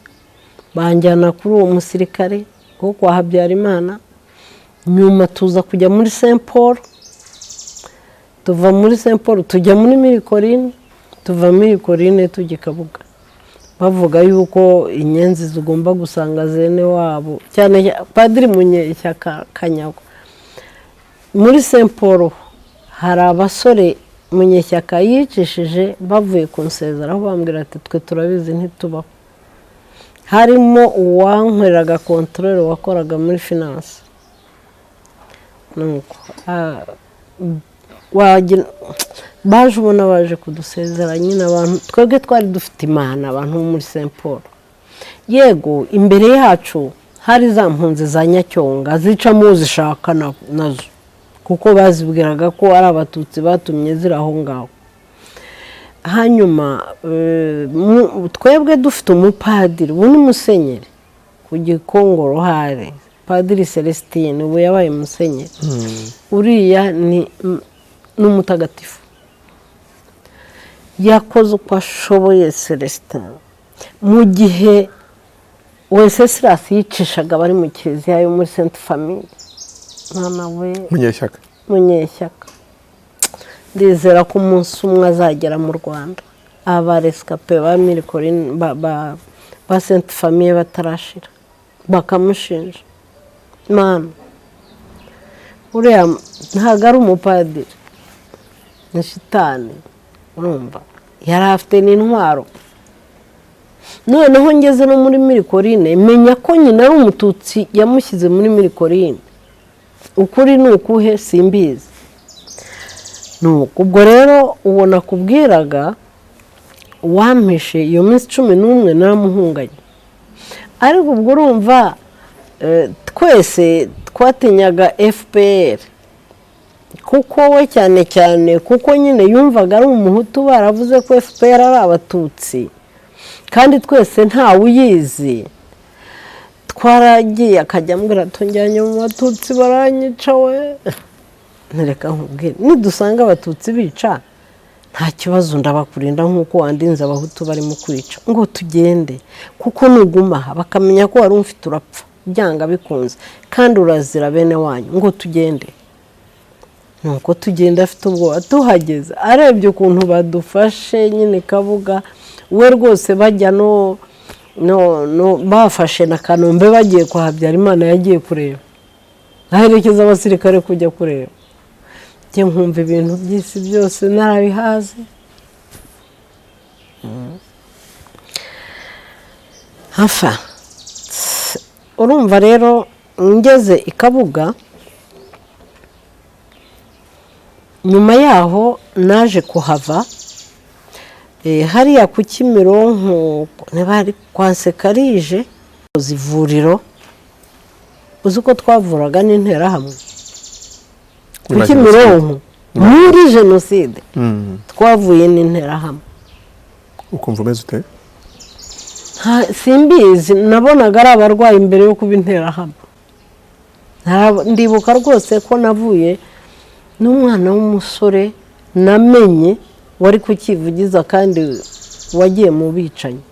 [SPEAKER 1] banjyana kuri uwo musirikare wo kwa Habyarimana. Nyuma tuza kujya muri Saint Paul, tuva muri Saint Paul tujya muri Mirikorine, tuva muri Mirikorine tujya Kabuga. Bavuga yuko inyenzi zigomba gusanga zene wabo, cyane Padiri Munyeshyaka Kanyagwa. Muri Saint Paul hari abasore Munyeshyaka yicishije bavuye kunsezeraho, bambwira ati twe turabizi ntitubaho. Harimo uwankoreraga controle wakoraga muri finance. Nuko baje ubona baje kudusezera nyine abantu twebwe twari dufite Imana, abantu muri Saint Paul. yego imbere yacu hari za mpunzi za Nyacyonga zicamo zishaka nazo kuko bazibwiraga ko ari abatutsi batumye ziri aho ngaho. Hanyuma twebwe dufite umupadiri ubu ni musenyeri ku Gikongoro hari Padiri Celestine ubu yabaye musenyeri. Uriya ni n'umutagatifu yakoze uko ashoboye Celestine mu gihe Wenceslas yicishaga bari mu kiliziya yo muri Sainte Famille. Mwana we Munyeshyaka ndizera ko umunsi umwe azagera mu Rwanda abarescape ba Mirikorine ba Sainte Famille batarashira bakamushinja. Mana uriya ntabwo ari umupadiri ni shitani urumva yari afite n'intwaro. Noneho ngeze no muri Mirikorine menya ko nyina ari umututsi yamushyize muri Mirikorine. Ukuri ni ukuhe simbizi. Ubwo rero ubona kubwiraga wampishe iyo minsi 11 naramuhunganye. Ariko ubwo urumva twese twatinyaga FPR kuko we cyane cyane kuko nyine yumvaga ari umuhutu baravuze ko FPR ari abatutsi kandi twese ntawe uyizi. Twaragiye akajya ambwira tunjyanye mu batutsi baranyica we. Ntereka nkubwire nidusanga abatutsi bica nta kibazo ndabakurinda nk'uko wandinze abahutu barimo kwica ngo tugende kuko nugumaha bakamenya ko wari umfite urapfa byanga bikunze kandi urazira bene wanyu ngo tugende. Nuko tugenda afite ubwoba tuhageze arebye ukuntu badufashe nyine Kabuga we rwose bajya no bafashe na Kanombe bagiye kwa Habyarimana yagiye kureba aherekeza abasirikare kujya kureba. Njye nkumva ibintu by'isi byose narabihaze. Hafa urumva rero ngeze i Kabuga nyuma yaho naje kuhava hariya ku Kimironko bari kwa Sekarije zivuriro uzi ko twavuraga n'interahamwe ku Kimironko muri jenoside twavuye n'interahamwe.
[SPEAKER 2] Ukumva umeze ute?
[SPEAKER 1] Simbizi nabonaga ari abarwayi imbere yo kuba interahamwe. Ndibuka rwose ko navuye n'umwana w'umusore namenye wari kukivugiza kandi wagiye mu bicanyi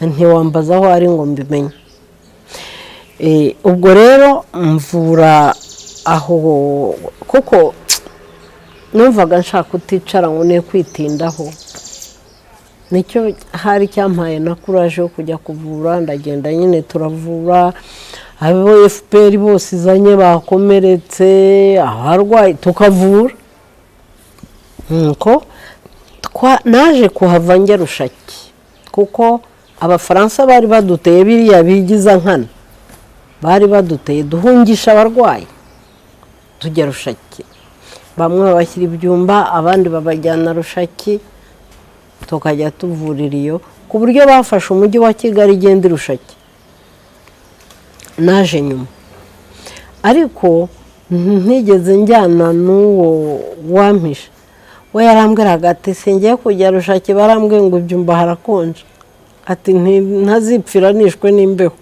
[SPEAKER 1] ntiwambaza aho ari ngo mbimenye. Ubwo rero mvura aho kuko numvaga nshaka kuticara ngo ne kwitindaho. Nicyo hari cyampaye na courage yo kujya kuvura ndagenda nyine turavura abo FPR bose izanye bakomeretse abarwayi tukavura. Nuko naje kuhava njya Rushaki kuko abafaransa bari baduteye biriya bigiza nkana bari baduteye duhungisha abarwayi tujya Rushaki. Bamwe babashyira ibyumba abandi babajyana Rushaki tukajya tuvurira iyo ku buryo bafashe umujyi wa Kigali igenda Rushaki. Naje nyuma ariko ntigeze njyana n'uwo wampisha we yarambwiraga ati singiye kujya Rushaki barambwiye ngo ibyumba harakonje ati ntazipfira nishwe n'imbeho.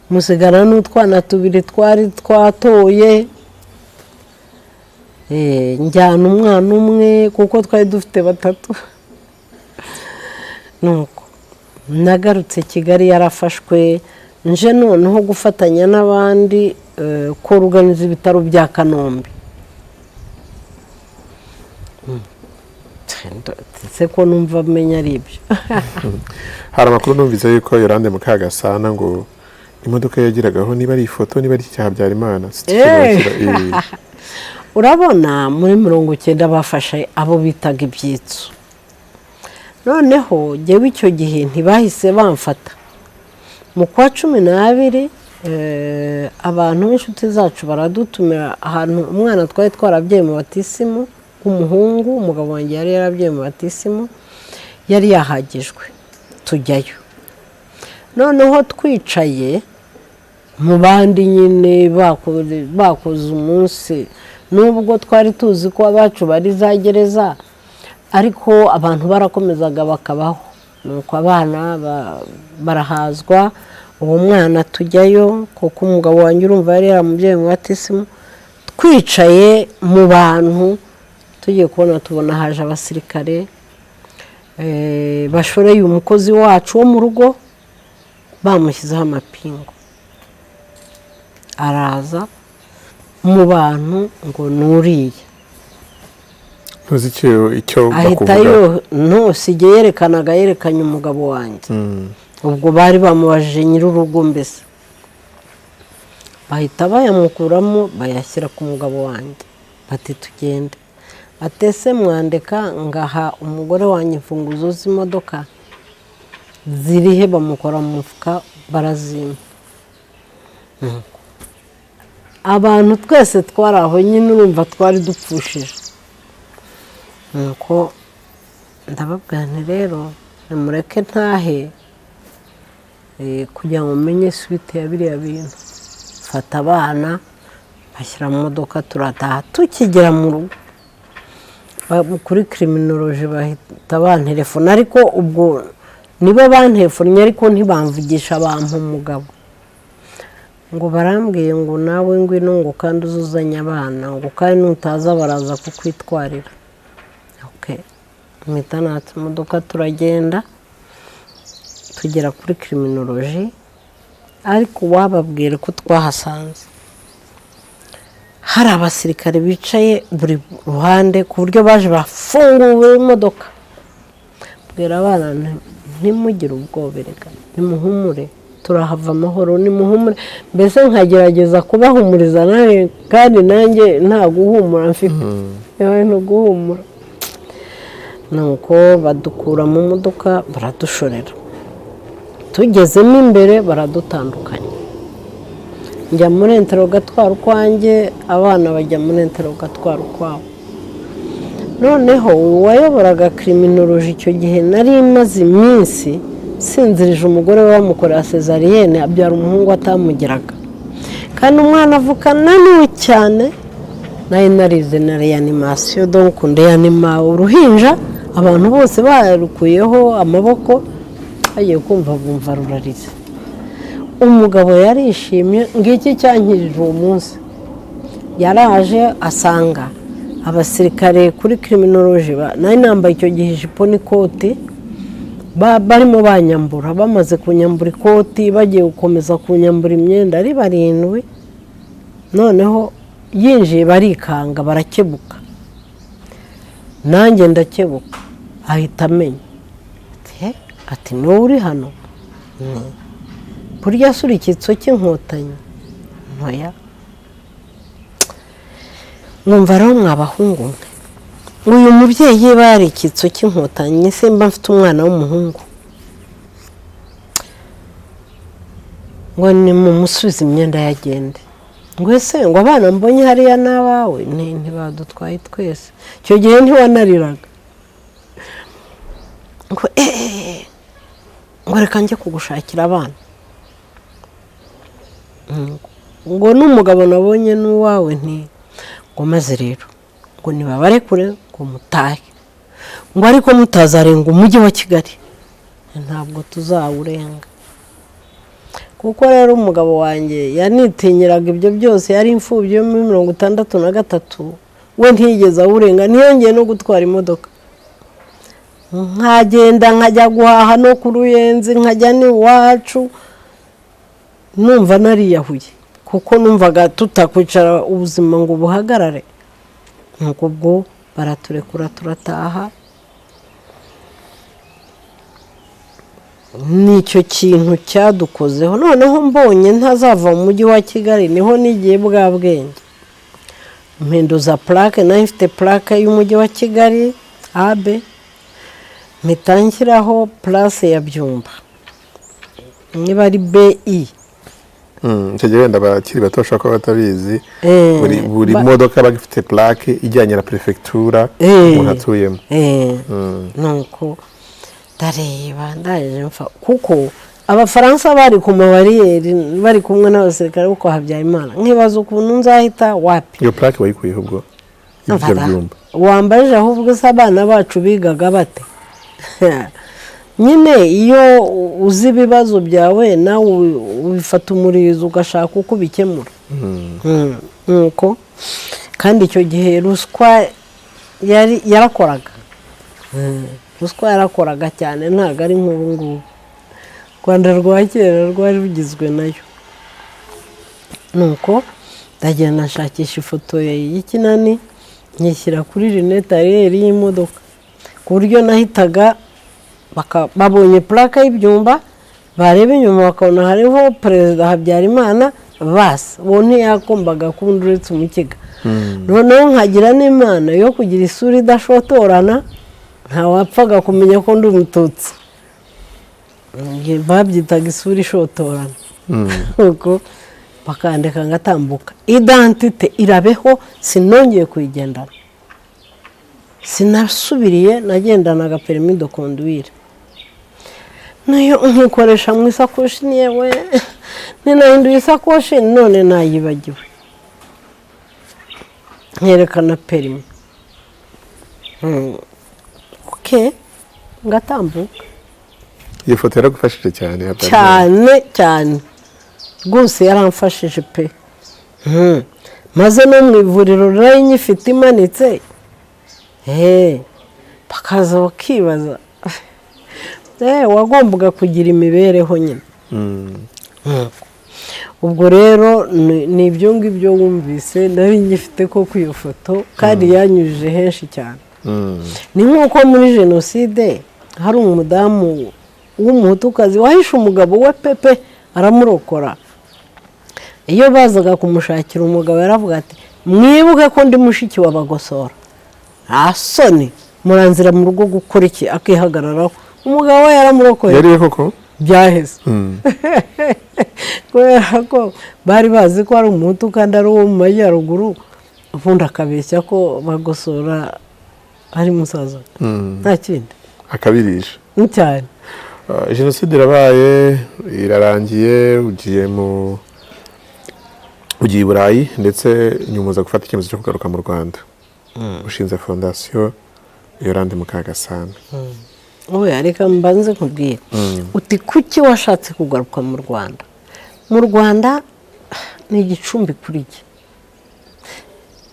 [SPEAKER 1] Musigana n'utwana tubiri twari twatoye njyana umwana umwe kuko twari dufite batatu. Nuko nagarutse Kigali yarafashwe nje noneho gufatanya n'abandi ko ruganiza ibitaro bya Kanombe. Se ko numva menya ari ibyo.
[SPEAKER 2] Hari amakuru numvise yuko Yolande Mukagasana ngo imodoka yagiragaho niba ari ifoto niba ari cyaha Habyarimana.
[SPEAKER 1] Urabona muri 90 bafashe abo bitaga ibyitso. Noneho jewe icyo gihe ntibahise bamfata. Mu kwa 12 abantu b'inshuti zacu baradutumira ahantu umwana twari twarabyaye mu batisimu umuhungu umugabo wanjye yari yarabyaye mu batisimu yari yahagijwe tujyayo noneho twicaye mu bandi nyine bakoze umunsi nubwo twari tuzi ko abacu bari za gereza ariko abantu barakomezaga bakabaho nuko abana barahazwa uwo mwana tujyayo kuko umugabo wanjye urumva yari yaramubyeyi mu batisimu twicaye mu bantu tugiye tubona haje abasirikare bashoreye umukozi wacu wo mu rugo bamushyizeho amapingu araza mu bantu ngo nuriye
[SPEAKER 2] ntuzi icyo
[SPEAKER 1] ahita ntosige yerekanye umugabo wanjye ubwo bari bamubajije nyir'urugo mbese bahita bayamukuramo bayashyira ku mugabo wanjye bati tugende atese mwandeka ngaha umugore wanjye imfunguzo z'imodoka zirihe bamukora mu mufuka barazima abantu twese twari aho nyine urumva twari dupfushije nuko ndababwira nti rero nimureke ntahe kugira ngo umenye suite ya biriya bintu fata abana bashyira mu modoka turataha tukigera mu rugo kuri criminology bahita bantelefona ariko ubwo nibo bantelefonnye ariko ntibamvugisha abantu umugabo ngo barambwiye ngo nawe ngwino ngo kandi uzuzanye abana ngo kandi nutaza baraza kukwitwarira mpita natse imodoka turagenda tugera kuri criminology ariko wababwira ko twahasanze hari abasirikare bicaye buri ruhande ku buryo baje bafunguye imodoka bwira abana ntimugire ubwobereka nimuhumure turahava amahoro nimuhumure mbese nkagerageza kubahumuriza nawe kandi nanjye nta guhumura mfite yewe no guhumura nuko badukura mu modoka baradushorera tugezemo imbere baradutandukanya njya muri interogatwaro ukwanjye abana bajya muri interogatwaro ukwabo noneho uwayoboraga criminology icyo gihe nari imaze iminsi sinzirije umugore we bamukorera cesarienne abyara umuhungu atamugeraga kandi umwana avuka naniwe cyane nari narize na reanimation donc ndeyanima uruhinja abantu bose barukuyeho amaboko agiye kumva bumva rurarize umugabo yarishimye ngiki cyankirije uwo munsi yaraje asanga abasirikare kuri criminology nari nambaye icyo gihe ijipo n'ikoti barimo banyambura bamaze kunyambura ikoti bagiye gukomeza kunyambura imyenda ari barindwi noneho yinjiye barikanga barakebuka nanjye ndakebuka ahita amenya ati niwe uri hano burya sura icyitso cy'inkotanyi ntoya mwumva rero mwabahungu mwe uyu mubyeyi bari icyitso cy'inkotanyi simba mfite umwana w'umuhungu ngo ni mu musubiza imyenda yagende ngo ese ngo abana mbonye hariya n'abawe ntibadutwaye twese icyo gihe ntiwanariraga ngo ngo reka njye kugushakira abana ngo n'umugabo nabonye n'uwawe ngo maze rero ngo nibabare kure ngo mutahe ngo ariko mutazarenga umujyi wa Kigali ntabwo tuzawurenga kuko rero umugabo wanjye yanitinyiraga ibyo byose yari imfubyi yo muri 63 we ntiyigeze awurenga ntiyongeye no gutwara imodoka nkagenda nkajya guhaha no ku Ruyenzi nkajya n'iwacu numva nariyahuye kuko numvaga tutakwicara ubuzima ngo buhagarare nuko ubwo baraturekura turataha nicyo kintu cyadukozeho noneho mbonye ntazava mu mujyi wa Kigali niho nigiye bwa bwenge mpinduza plaque nayo ifite plaque y'umujyi wa Kigali abe mpitanshyiraho place ya Byumba niba ari BI
[SPEAKER 2] icyo gihe wenda abakiri bato bashobora kuba batabizi buri modoka baga ifite plaque ijyanye na prefectura umuntu atuyemo
[SPEAKER 1] nuko ndareba ndaje mfa kuko abafaransa bari ku mabariyeri bari kumwe n'abasirikare bo kwa Habyarimana nkibaza ukuntu nzahita wapi.
[SPEAKER 2] iyo plaque wayikuye ubwo ibyo byumba
[SPEAKER 1] wambaje ahubwo se abana bacu bigaga bate? Nyine iyo uzi ibibazo byawe nawe ubifata umurizo ugashaka uko ubikemura. Nuko kandi icyo gihe ruswa yarakoraga. Ruswa yarakoraga cyane ntabwo ari nk'ubu ngubu. Rwanda rwa kera rwari rugizwe nayo. Nuko ndagenda nshakisha ifoto y'ikinani nyishyira kuri rinetari y'imodoka ku buryo nahitaga babonye plaque y'ibyumba bareba inyuma bakabona hariho Perezida Habyarimana basi bo ntiyagombaga kundi uretse umukiga. Noneho nkagira n'Imana yo kugira isura idashotorana ntawapfaga kumenya ko ndi umututsi. Babyitaga isura ishotorana. Nuko bakandika ngatambuka identite irabeho sinongeye kuyigendana. Sinasubiriye nagendanaga permis de conduire. Nayo nkikoresha mu isakoshi niyewe ninahinduye isakoshi none nayibagiwe. Nkerekana permis. Okay ngatambuka.
[SPEAKER 2] iyo foto yaragufashije cyane
[SPEAKER 1] cyane rwose yaramfashije pe. Maze no mu ivuriro rari nyifite imanitse bakaza bakibaza wagombaga kugira imibereho nyine. Ubwo rero ni ibyo ngibyo wumvise nari ngifite ko ku iyo foto kandi yanyujije henshi cyane. Ni nk'uko muri jenoside hari umudamu w'umuhutukazi wahishe umugabo we pepe aramurokora. Iyo bazaga kumushakira umugabo yaravuga ati mwibuke ko ndi mushiki wa Bagosora. Asoni muranzira mu rugo gukora iki akihagararaho. Umugabo we yaramurokoye.
[SPEAKER 2] Yari koko
[SPEAKER 1] byaheze. Kubera ko bari bazi ko ari umuhutu kandi ari uwo mu majyaruguru ubundi akabeshya ko Bagosora ari musaza. Nta kindi
[SPEAKER 2] akabirisha
[SPEAKER 1] cyane.
[SPEAKER 2] Jenoside irabaye irarangiye ugiye i Burayi ndetse nyuma uza gufata icyemezo cyo kugaruka mu Rwanda. Ushinze fondasiyo Yolande Mukagasana.
[SPEAKER 1] Oya reka mbanze kubwira. Uti kuki washatse kugaruka mu Rwanda? Mu Rwanda ni igicumbi kuri iki.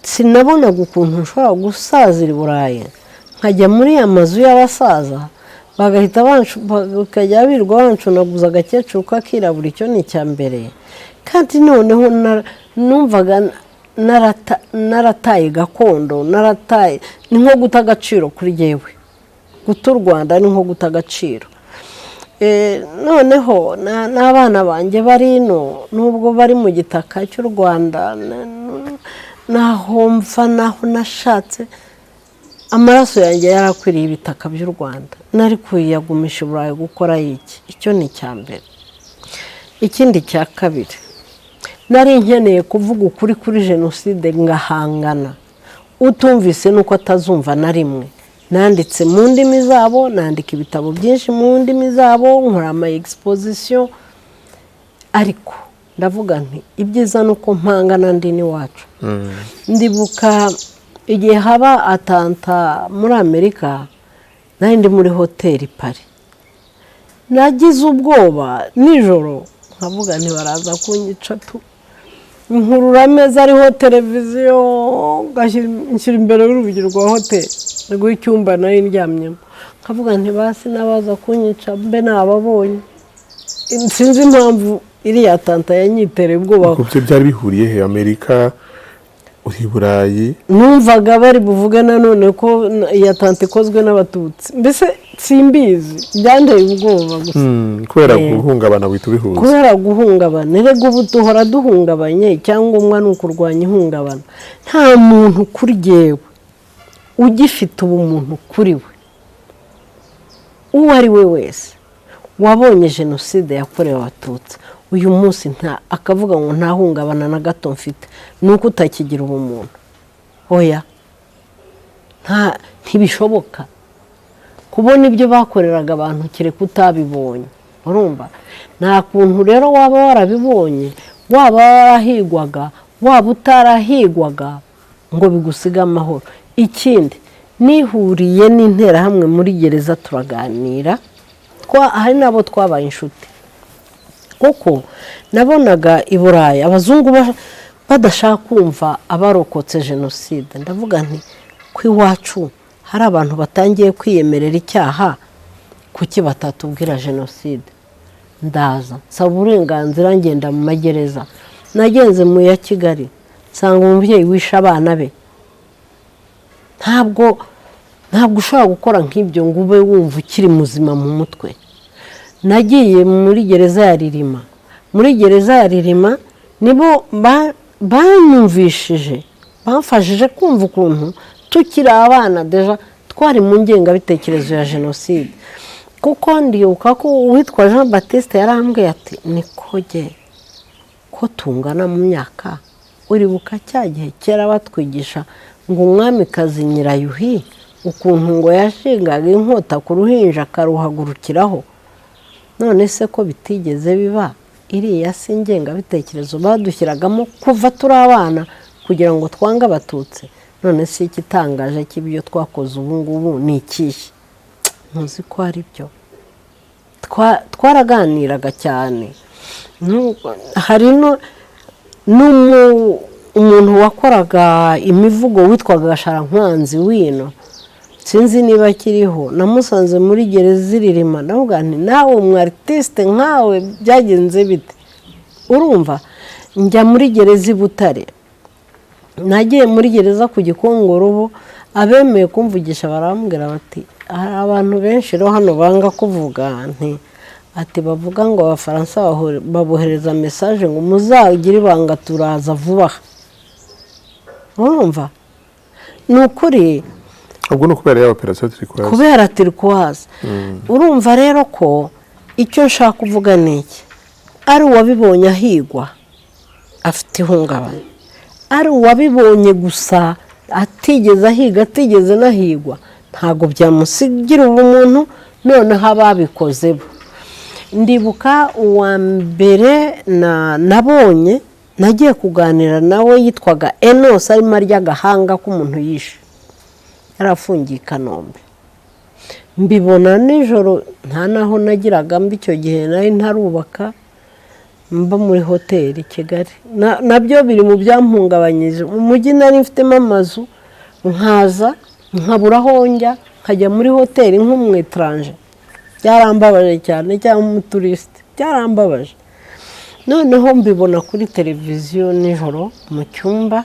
[SPEAKER 1] Sinabonaga ukuntu nshobora gusazira i Burayi nkajya muri amazu y'abasaza bagahita bakajya birirwa bancunaguza agakecuru kakirabura. Icyo ni icya mbere. Kandi noneho numvaga narataye gakondo narataye. Ni nko guta agaciro kuri jyewe. Guta u Rwanda ni nko guta agaciro. Noneho n'abana banjye bari ino nubwo bari mu gitaka cy'u Rwanda naho mfa naho nashatse amaraso yanjye yarakwiriye ibitaka by'u Rwanda. Nari kuyagumisha i Burayi gukora iki. Icyo ni icya mbere. Ikindi cya kabiri nari nkeneye kuvuga ukuri kuri jenoside ngahangana. Utumvise nuko atazumva na rimwe. Nanditse mu ndimi zabo, nandika ibitabo byinshi mu ndimi zabo, nkora ama exposition. Ariko ndavuga nti ibyiza nuko mpangana ndi ni wacu. Ndibuka igihe haba atanta muri Amerika nari ndi muri hoteli Paris. Nagize ubwoba nijoro nkavuga nti baraza kunyica tu. Nkurura ameza ariho televiziyo ngashyira imbere y'urugi rwa hoteli rw'icyumba nari ndyamyemo. Nkavuga nti basi nabaza kunyica mbe nababonye. Sinzi impamvu iriya tanta yanyitereye ubwoba.
[SPEAKER 2] Kubyo byari bihuriye he Amerika uri Burayi?
[SPEAKER 1] Numvaga bari buvuge nanone ko iya tanta ikozwe n'abatutsi. Mbese simbizi byanteye ubwoba gusa.
[SPEAKER 2] Kubera guhungabana wita bihuza.
[SPEAKER 1] Kubera guhungabana rego ubu duhora duhungabanye cyangwa umwana ukurwanya ihungabana. Nta muntu kuri jyewe ugifite ubumuntu kuri we. Uwo ari we wese wabonye jenoside yakorewe abatutsi uyu munsi akavuga ngo ntahungabana na gato mfite nuko utakigira ubumuntu. Oya ntibishoboka kubona ibyo bakoreraga abantu kereka utabibonye. Urumva nta kuntu rero waba warabibonye, waba warahigwaga, waba utarahigwaga ngo bigusiga amahoro. Ikindi nihuriye n'interahamwe muri gereza turaganira, hari nabo twabaye inshuti, kuko nabonaga i Burayi abazungu badashaka kumva abarokotse jenoside. Ndavuga nti ko iwacu hari abantu batangiye kwiyemerera icyaha, kuki batatubwira jenoside? Ndaza nsaba uburenganzira, ngenda mu magereza. Nagenze mu ya Kigali nsanga umubyeyi wishe abana be. Ntabwo ushobora gukora nk'ibyo ngo ube wumva ukiri muzima mu mutwe. Nagiye muri gereza ya Ririma. Muri gereza ya Ririma nibo banyumvishije, bamfashije kumva ukuntu tukiri abana deja twari mu ngengabitekerezo ya jenoside. Kuko ndibuka ko uwitwa Jean Baptiste yarambwiye ati niko jye ko tungana mu myaka, uribuka cya gihe kera batwigisha ngo umwamikazi Nyirayuhi ukuntu ngo yashingaga inkota ku ruhinja akaruhagurukiraho? None se ko bitigeze biba? Iriya si ngengabitekerezo badushyiragamo kuva turi abana kugira ngo twange Abatutsi. None se ikitangaje cy'ibyo twakoze ubu ngubu ni ikihe? Ntuzi ko ari byo. Twaraganiraga cyane. Hari umuntu wakoraga imivugo witwaga Gasharankwanzi wino, sinzi niba akiriho. Namusanze muri gereza Ririma, ndavuga nti nawe umwartiste nkawe byagenze bite? Urumva njya muri gereza Butare. Nagiye muri gereza ku Gikongoro, abemeye kumvugisha barambwira bati hari abantu benshi rero hano banga kuvuga, ati bavuga ngo Abafaransa babohereza message ngo muzagire ibanga turaza vuba. Urumva ni ukuri,
[SPEAKER 2] ubwo no kubera ya operation turquoise,
[SPEAKER 1] kubera turquoise. Urumva rero ko icyo nshaka kuvuga niki, ari uwabibonye ahigwa afite ihungabana, ari uwabibonye gusa atigeze ahiga, atigeze nahigwa, ntago byamusigira ubumuntu. Noneho ababikoze bo, ndibuka uwa mbere nabonye, nagiye kuganira nawe yitwaga Enos, arimo arya agahanga k'umuntu yishe, yarafungiye i Kanombe. Mbibona nijoro, nta naho nagiraga mbi icyo gihe, nari ntarubaka, mba muri hoteli Kigali. Nabyo biri mu byampungabanyije. Mu mujyi nari mfitemo amazu, nkaza nkabura aho njya, nkajya muri hoteli nk'umwetranje. Byarambabaje cyane, cyangwa umuturiste, byarambabaje. Noneho mbibona kuri televiziyo nijoro mu cyumba,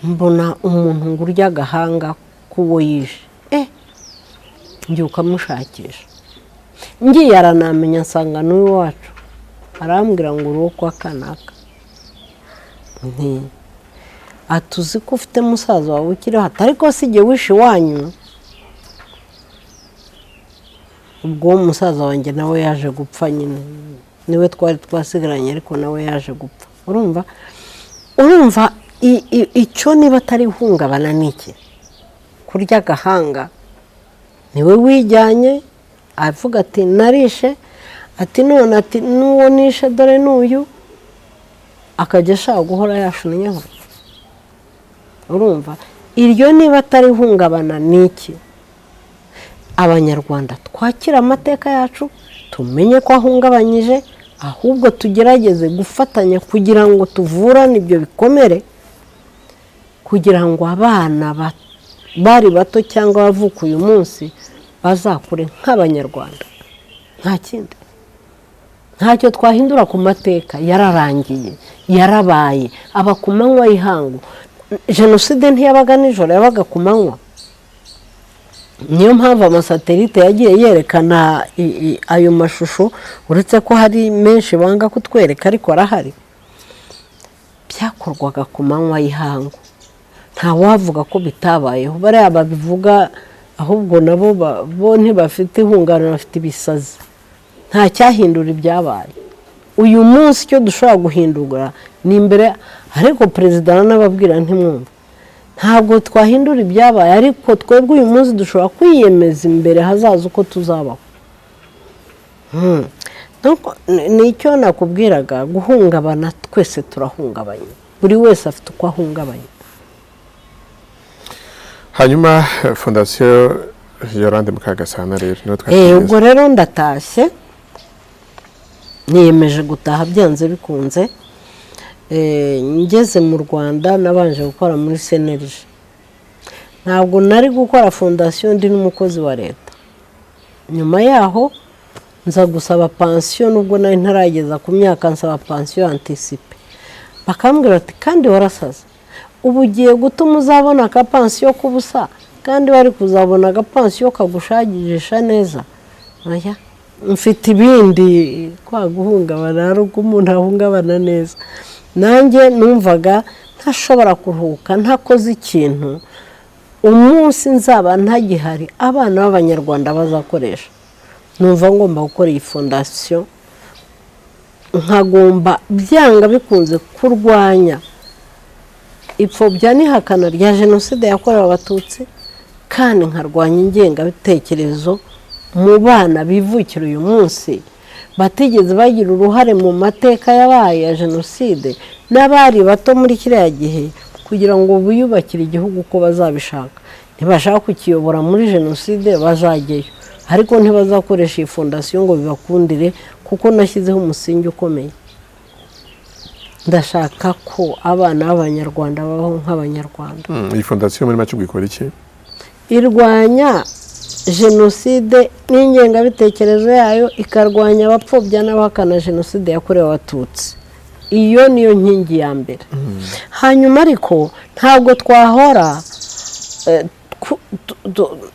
[SPEAKER 1] mbona umuntu ngo urya agahanga k'uwo yishe. Mbyuka mushakisha, ngiye aranamenya nsanga n'uwo wacu. Arambwira ngo uruwo kwa kanaka. Atuzi ko ufite musaza wawe ukiriho, ariko si jye wishe iwanyu. Ubwo musaza wanjye nawe yaje gupfa nyine, niwe twari twasigaranye, ariko nawe yaje gupfa. Urumva icyo niba atari ihungabana niki? Kurya agahanga. Niwe wijyanye avuga ati narishe, ati none ati n'uwo nishe dore n'uyu, akajya ashaka guhora yashunyeho. Urumva iryo niba atari ihungabana niki? Abanyarwanda twakira amateka yacu, tumenye ko ahungabanyije, ahubwo tugerageze gufatanya kugira ngo tuvurane ibyo bikomere, kugira ngo abana bari bato cyangwa bavuka uyu munsi bazakure nk'Abanyarwanda. Nta kindi, ntacyo twahindura ku mateka. Yararangiye, yarabaye, aba ku manywa y'ihangu. Jenoside ntiyabaga nijoro, yabaga ku manywa. Niyo mpamvu amasatelite yagiye yerekana ayo mashusho, uretse ko hari menshi banga kutwereka, ariko arahari. Byakorwaga ku manywa y'ihangu, nta wavuga ko bitabayeho. Bariya babivuga ahubwo nabo bo ntibafite ihungabana, bafite ibisazi. Nta cyahindura ibyabaye. Uyu munsi icyo dushobora guhindura ni imbere, ariko perezida n'ababwira ntimwumva. ntabwo twahindura ibyabaye ariko twebwe uyu munsi dushobora kwiyemeza imbere hazaza uko tuzabaho. Nicyo nakubwiraga, guhungabana twese turahungabanye, buri wese afite uko ahungabanye.
[SPEAKER 2] hanyuma fondasiyo Yolande Mukagasana rero
[SPEAKER 1] ubwo rero ndatashye, niyemeje gutaha byanze bikunze. Ngeze mu Rwanda nabanje gukora muri CNLG, ntabwo nari gukora fondasiyo ndi n'umukozi wa leta. Nyuma yaho nza gusaba pansiyo, nubwo nari ntarageza ku myaka nsaba pansiyo antisipe. Bakambwira ati kandi warasaze, ubu ugiye gutuma uzabona akapansiyo k'ubusa kandi wari kuzabona agapansiyo kagushagisha neza. Oya, mfite ibindi kwa guhungabana, ari uko umuntu ahungabana neza. Nanjye numvaga ntashobora kuruhuka ntakoze ikintu umunsi nzaba ntagihari abana b'Abanyarwanda bazakoresha. Numva ngomba gukora iyi fondasiyo, nkagomba byanga bikunze kurwanya ipfobya n'ihakana rya jenoside yakorewe Abatutsi, kandi nkarwanya ingengabitekerezo mu bana bivukira uyu munsi batigeze bagira uruhare mu mateka yabaye ya jenoside, n'abari bato muri kiriya gihe, kugira ngo biyubakire igihugu uko bazabishaka. Ntibashaka kukiyobora muri jenoside bazajyeyo, ariko ntibazakoresha iyi fondasiyo ngo bibakundire, kuko nashyizeho umusingi ukomeye. Ndashaka ko abana b'Abanyarwanda babaho nk'Abanyarwanda.
[SPEAKER 2] Iyi fondasiyo muri make ikora iki?
[SPEAKER 1] Irwanya jenoside n'ingengabitekerezo yayo, ikarwanya abapfobya n'abahakana jenoside yakorewe Abatutsi. Iyo niyo nkingi ya mbere. Hanyuma ariko ntabwo twahora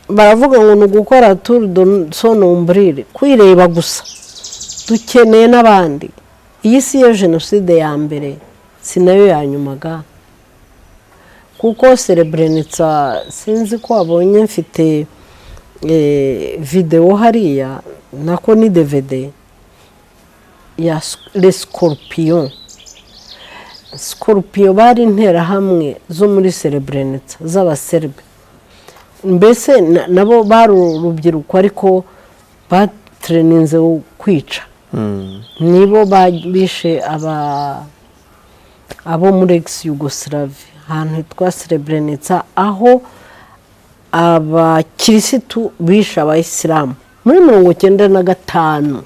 [SPEAKER 1] baravuga ngo ni ugukora tour de son nombril, kwireba gusa. Dukeneye n'abandi. Iyi si yo jenoside ya mbere, si nayo ya nyumaga. Kuko Srebrenica, sinzi ko wabonye mfite video hariya, nako ni DVD ya Les Scorpions. Scorpion bari interahamwe zo muri Srebrenica z'Abaserbe. Mbese nabo bari urubyiruko ariko batreninze kwica. Nibo bishe abo muri ex-Yugoslavia, ahantu hitwa Srebrenica, aho abakirisitu bishe Abayisilamu muri 1995.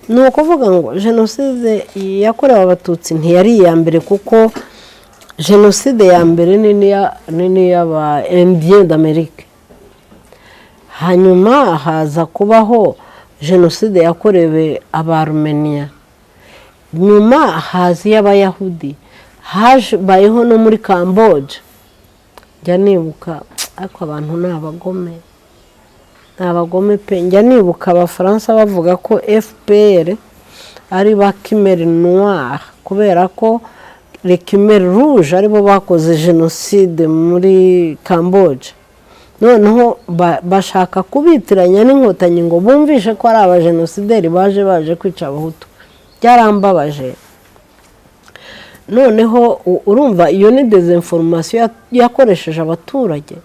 [SPEAKER 1] Ni ukuvuga ngo jenoside yakorewe Abatutsi ntiyari iya mbere, kuko jenoside ya mbere nini y'aba Indiens d'Amérique. Hanyuma haza kubaho jenoside yakorewe Abarmenia, nyuma haza y'Abayahudi, habayeho no muri Cambodia. Njya nibuka ariko abantu ni abagome pe. Njya nibuka Abafaransa bavuga ko FPR ari ba Khmer Noir, kubera ko le Khmer Rouge aribo bakoze jenoside muri Cambodia. Noneho bashaka kubitiranya n'inkotanyi ngo bumvishe ko ari abajenosideri baje kwica Abahutu. Byarambabaje. Noneho urumva iyo ni desinformation yakoresheje abaturage,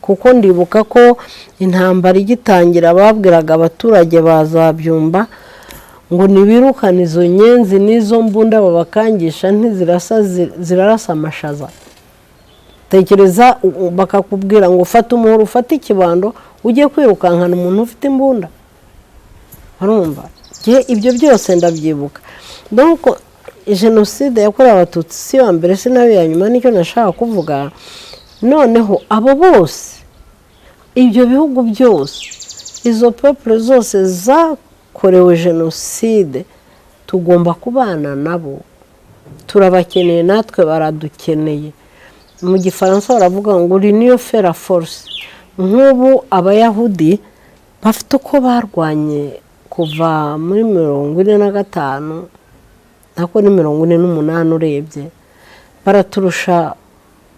[SPEAKER 1] kuko ndibuka ko intambara igitangira babwiraga abaturage bazabyumba ngo nibirukane izo nyenzi n'izo mbunda babakangisha zirarasa amashaza. Tekereza, bakakubwira ngo ufate umuhoro, ufate ikibando, ujye kwirukankana umuntu ufite imbunda. Urumva? Ibyo byose ndabyibuka. Donc jenoside yakorewe Abatutsi si ya mbere, si nayo ya nyuma, nicyo nashaka kuvuga. Noneho abo bose, ibyo bihugu byose, izo peuple zose zakorewe jenoside, tugomba kubana nabo. Turabakeneye, natwe baradukeneye. Mu Gifaransa baravuga ngo l'union fait la force. Nk'ubu Abayahudi bafite uko barwanye kuva muri 45 nako ni 48 urebye, baraturusha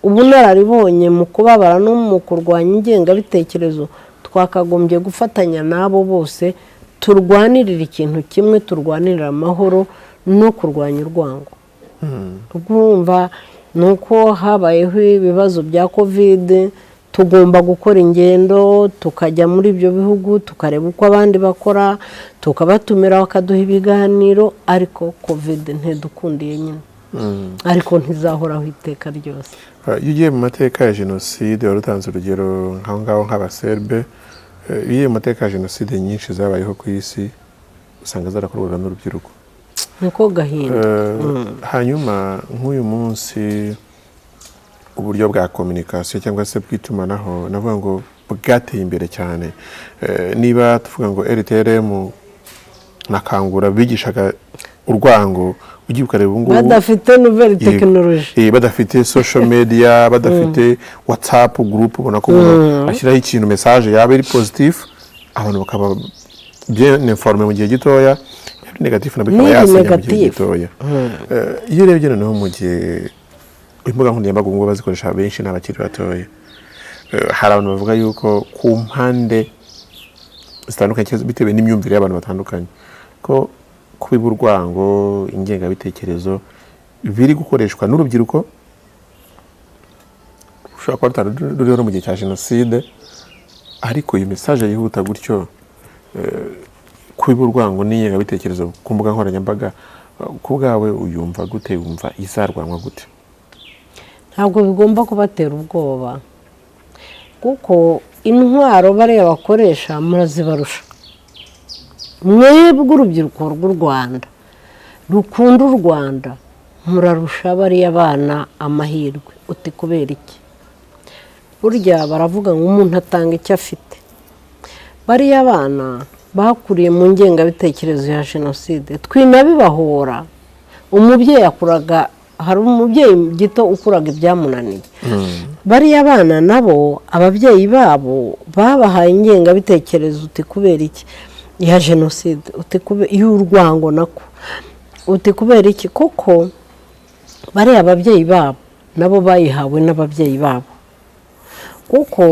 [SPEAKER 1] ubunararibonye mu kubabara no mu kurwanya ingengabitekerezo. Twakagombye gufatanya nabo bose, turwanirira ikintu kimwe, turwanirira amahoro no kurwanya urwango. Urumva nuko habayeho ibibazo bya covid, tugomba gukora ingendo tukajya muri ibyo bihugu tukareba uko abandi bakora, tukabatumira bakaduha ibiganiro, ariko covid ntidukundiye nyine. Ariko ntizahoraho iteka ryose.
[SPEAKER 2] Iyo ugiye mu mateka ya jenoside wari utanze urugero nk'aho ngaho nk'abaserbe, iyo ugiye mu mateka ya jenoside nyinshi zabayeho ku isi usanga zarakorwaga n'urubyiruko.
[SPEAKER 1] Niko gahinda.
[SPEAKER 2] Hanyuma nk'uyu munsi uburyo bwa communication cyangwa se bw'itumanaho navuga ngo bwateye imbere cyane. Niba tuvuga ngo RTRM na Kangura bigishaga urwango, ugiye ukareba ubungubu
[SPEAKER 1] badafite nouvelle technologie,
[SPEAKER 2] badafite social media, badafite WhatsApp group, ubona ko ashyiraho ikintu message yaba iri positif, abantu bakaba bien informé mu gihe gitoya, negatif na bikaba yasenya mu gihe gitoya. Iyo urebye noneho mu gihe imbuga nkoranyambaga ngo bazikoresha benshi n'abakiri batoya, hari abantu bavuga yuko ku mpande zitandukanye bitewe n'imyumvire y'abantu batandukanye ko kubiba urwango, ingengabitekerezo biri gukoreshwa n'urubyiruko ushobora kuba ruriho mu gihe cya jenoside, ariko iyi message yihuta gutyo, kubiba urwango n'ingengabitekerezo ku mbuga nkoranyambaga, ku bwawe uyumva gute? Wumva izarwanwa gute?
[SPEAKER 1] Ntabwo bigomba kubatera ubwoba, kuko intwaro bariya bakoresha murazibarusha. Mwebwe urubyiruko rw'u Rwanda rukunda u Rwanda murarusha bariya bana amahirwe. Uti kubera iki? Burya baravuga ngo umuntu atanga icyo afite. Bariya bana bakuriye mu ngengabitekerezo ya jenoside, twinabibahora. Umubyeyi akuraga, hari umubyeyi gito ukuraga ibyamunaniye. Bariya bana nabo ababyeyi babo babahaye ingengabitekerezo. Uti kubera iki? Ya jenoside, uti kubera y'urwango nako. Uti kubera iki? Kuko bariya ababyeyi babo nabo bayihawe n'ababyeyi babo. Kuko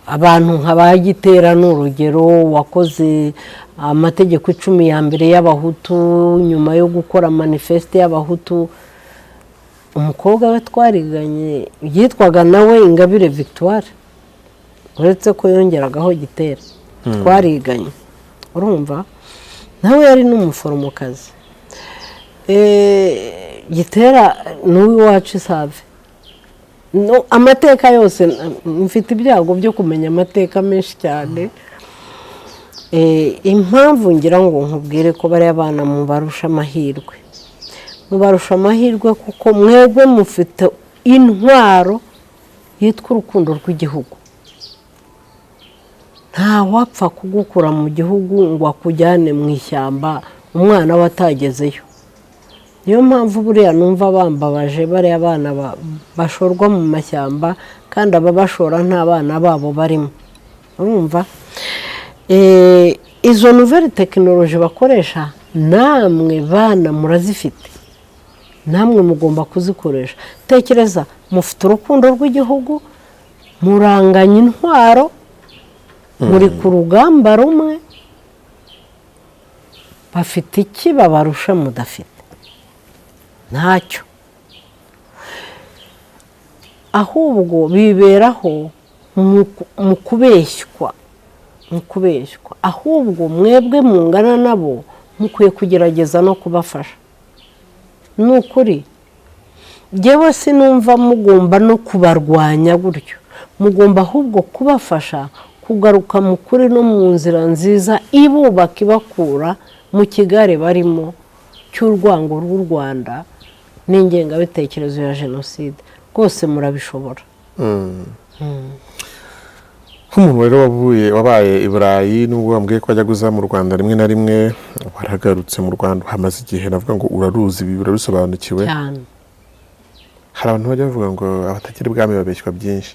[SPEAKER 1] abantu nk'abagitera n'urugero wakoze amategeko 10 ya mbere y'abahutu, nyuma yo gukora manifeste y'abahutu, umukobwa we twariganye yitwaga nawe Ingabire Victoire, uretse ko yongeragaho Gitera, twariganye, urumva nawe yari n'umuforomokazi. Gitera n'uwi wacu Save. No, amateka yose mfite ibyago byo kumenya amateka menshi cyane. Impamvu ngira ngo nkubwire ko bari abana mubarusha amahirwe. Mubarusha amahirwe kuko mwebwe mufite intwaro yitwa urukundo rw'igihugu. Nta wapfa kugukura mu gihugu ngo akujyane mu ishyamba umwana watagezeyo. Niyo mpamvu buriya numva bambabaje bari abana bashorwa mu mashyamba kandi ababashora nta bana babo barimo. Urumva? Izo nouvelle technologie bakoresha namwe bana murazifite. Namwe mugomba kuzikoresha. Tekereza, mufite urukundo rw'igihugu, muranganya intwaro, muri ku rugamba rumwe, bafite iki babarusha mudafite? Ntacyo. Ahubwo biberaho mu kubeshywa. Ahubwo mwebwe mungana nabo mukwiye kugerageza no kubafasha. Nukuri jewe sinumva mugomba no kubarwanya gutyo, mugomba ahubwo kubafasha kugaruka mu kuri no mu nzira nziza ibubaka ibakura mu kigare barimo cy'urwango rw'u Rwanda n'ingengabitekerezo ya jenoside. Rwose murabishobora.
[SPEAKER 2] Nk'umuntu rero wabaye i Burayi, nubwo wambwiye ko ajya guza mu Rwanda rimwe na rimwe, waragarutse mu Rwanda hamaze igihe, navuga ngo uraruzi ibi urabisobanukiwe cyane. Hari abantu bajya bavuga ngo abatagira ibwami babeshywa byinshi.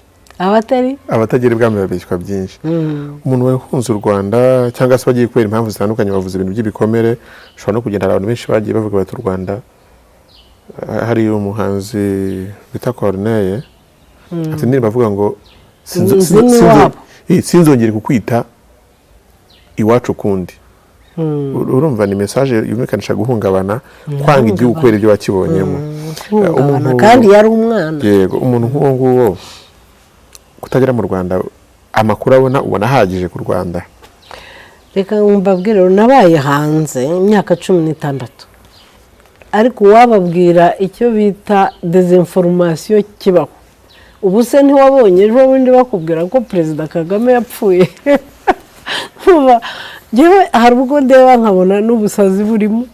[SPEAKER 2] Abatagira ibwami babeshywa byinshi. Umuntu wahunze u Rwanda cyangwa se bagiye kubera impamvu zitandukanye, bavuze ibintu by'ibikomere, ushobora no kugenda abantu benshi bagiye bavuga bati u Rwanda, hari umuhanzi bita Corneille ati ndirimbo avuga ngo sinzongere kukwita iwacu kundi. Urumva ni message yumvikanisha guhungabana, kwanga igihugu kubera ibyo wakibonyemo.
[SPEAKER 1] guhungabana kandi yari umwana.
[SPEAKER 2] Yego, umuntu nk'uwo nguwo kutagera mu Rwanda, amakuru ubona ahagije ku Rwanda?
[SPEAKER 1] Reka mbabwire, nabaye hanze imyaka 16, ariko uwababwira icyo bita dezinformation kibaho. Ubu se ntiwabonye ejo bundi bakubwira ko Perezida Kagame yapfuye? Jewe hari ubwo ndeba nkabona n'ubusazi burimo.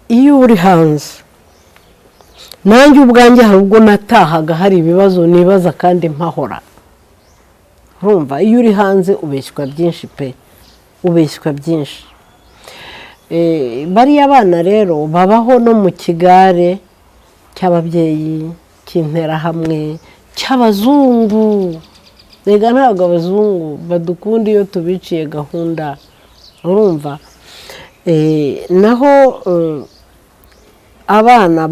[SPEAKER 1] Iyo uri hanze, nanjye ubwanjye hari ubwo natahaga hari ibibazo nibaza kandi mpahora. Urumva, iyo uri hanze ubeshywa byinshi pe, ubeshywa byinshi. Bariya abana rero babaho no mu kigare cy'ababyeyi, cy'interahamwe, cy'abazungu. Rega ntabwo abazungu badukunda iyo tubiciye gahunda. Urumva, naho abana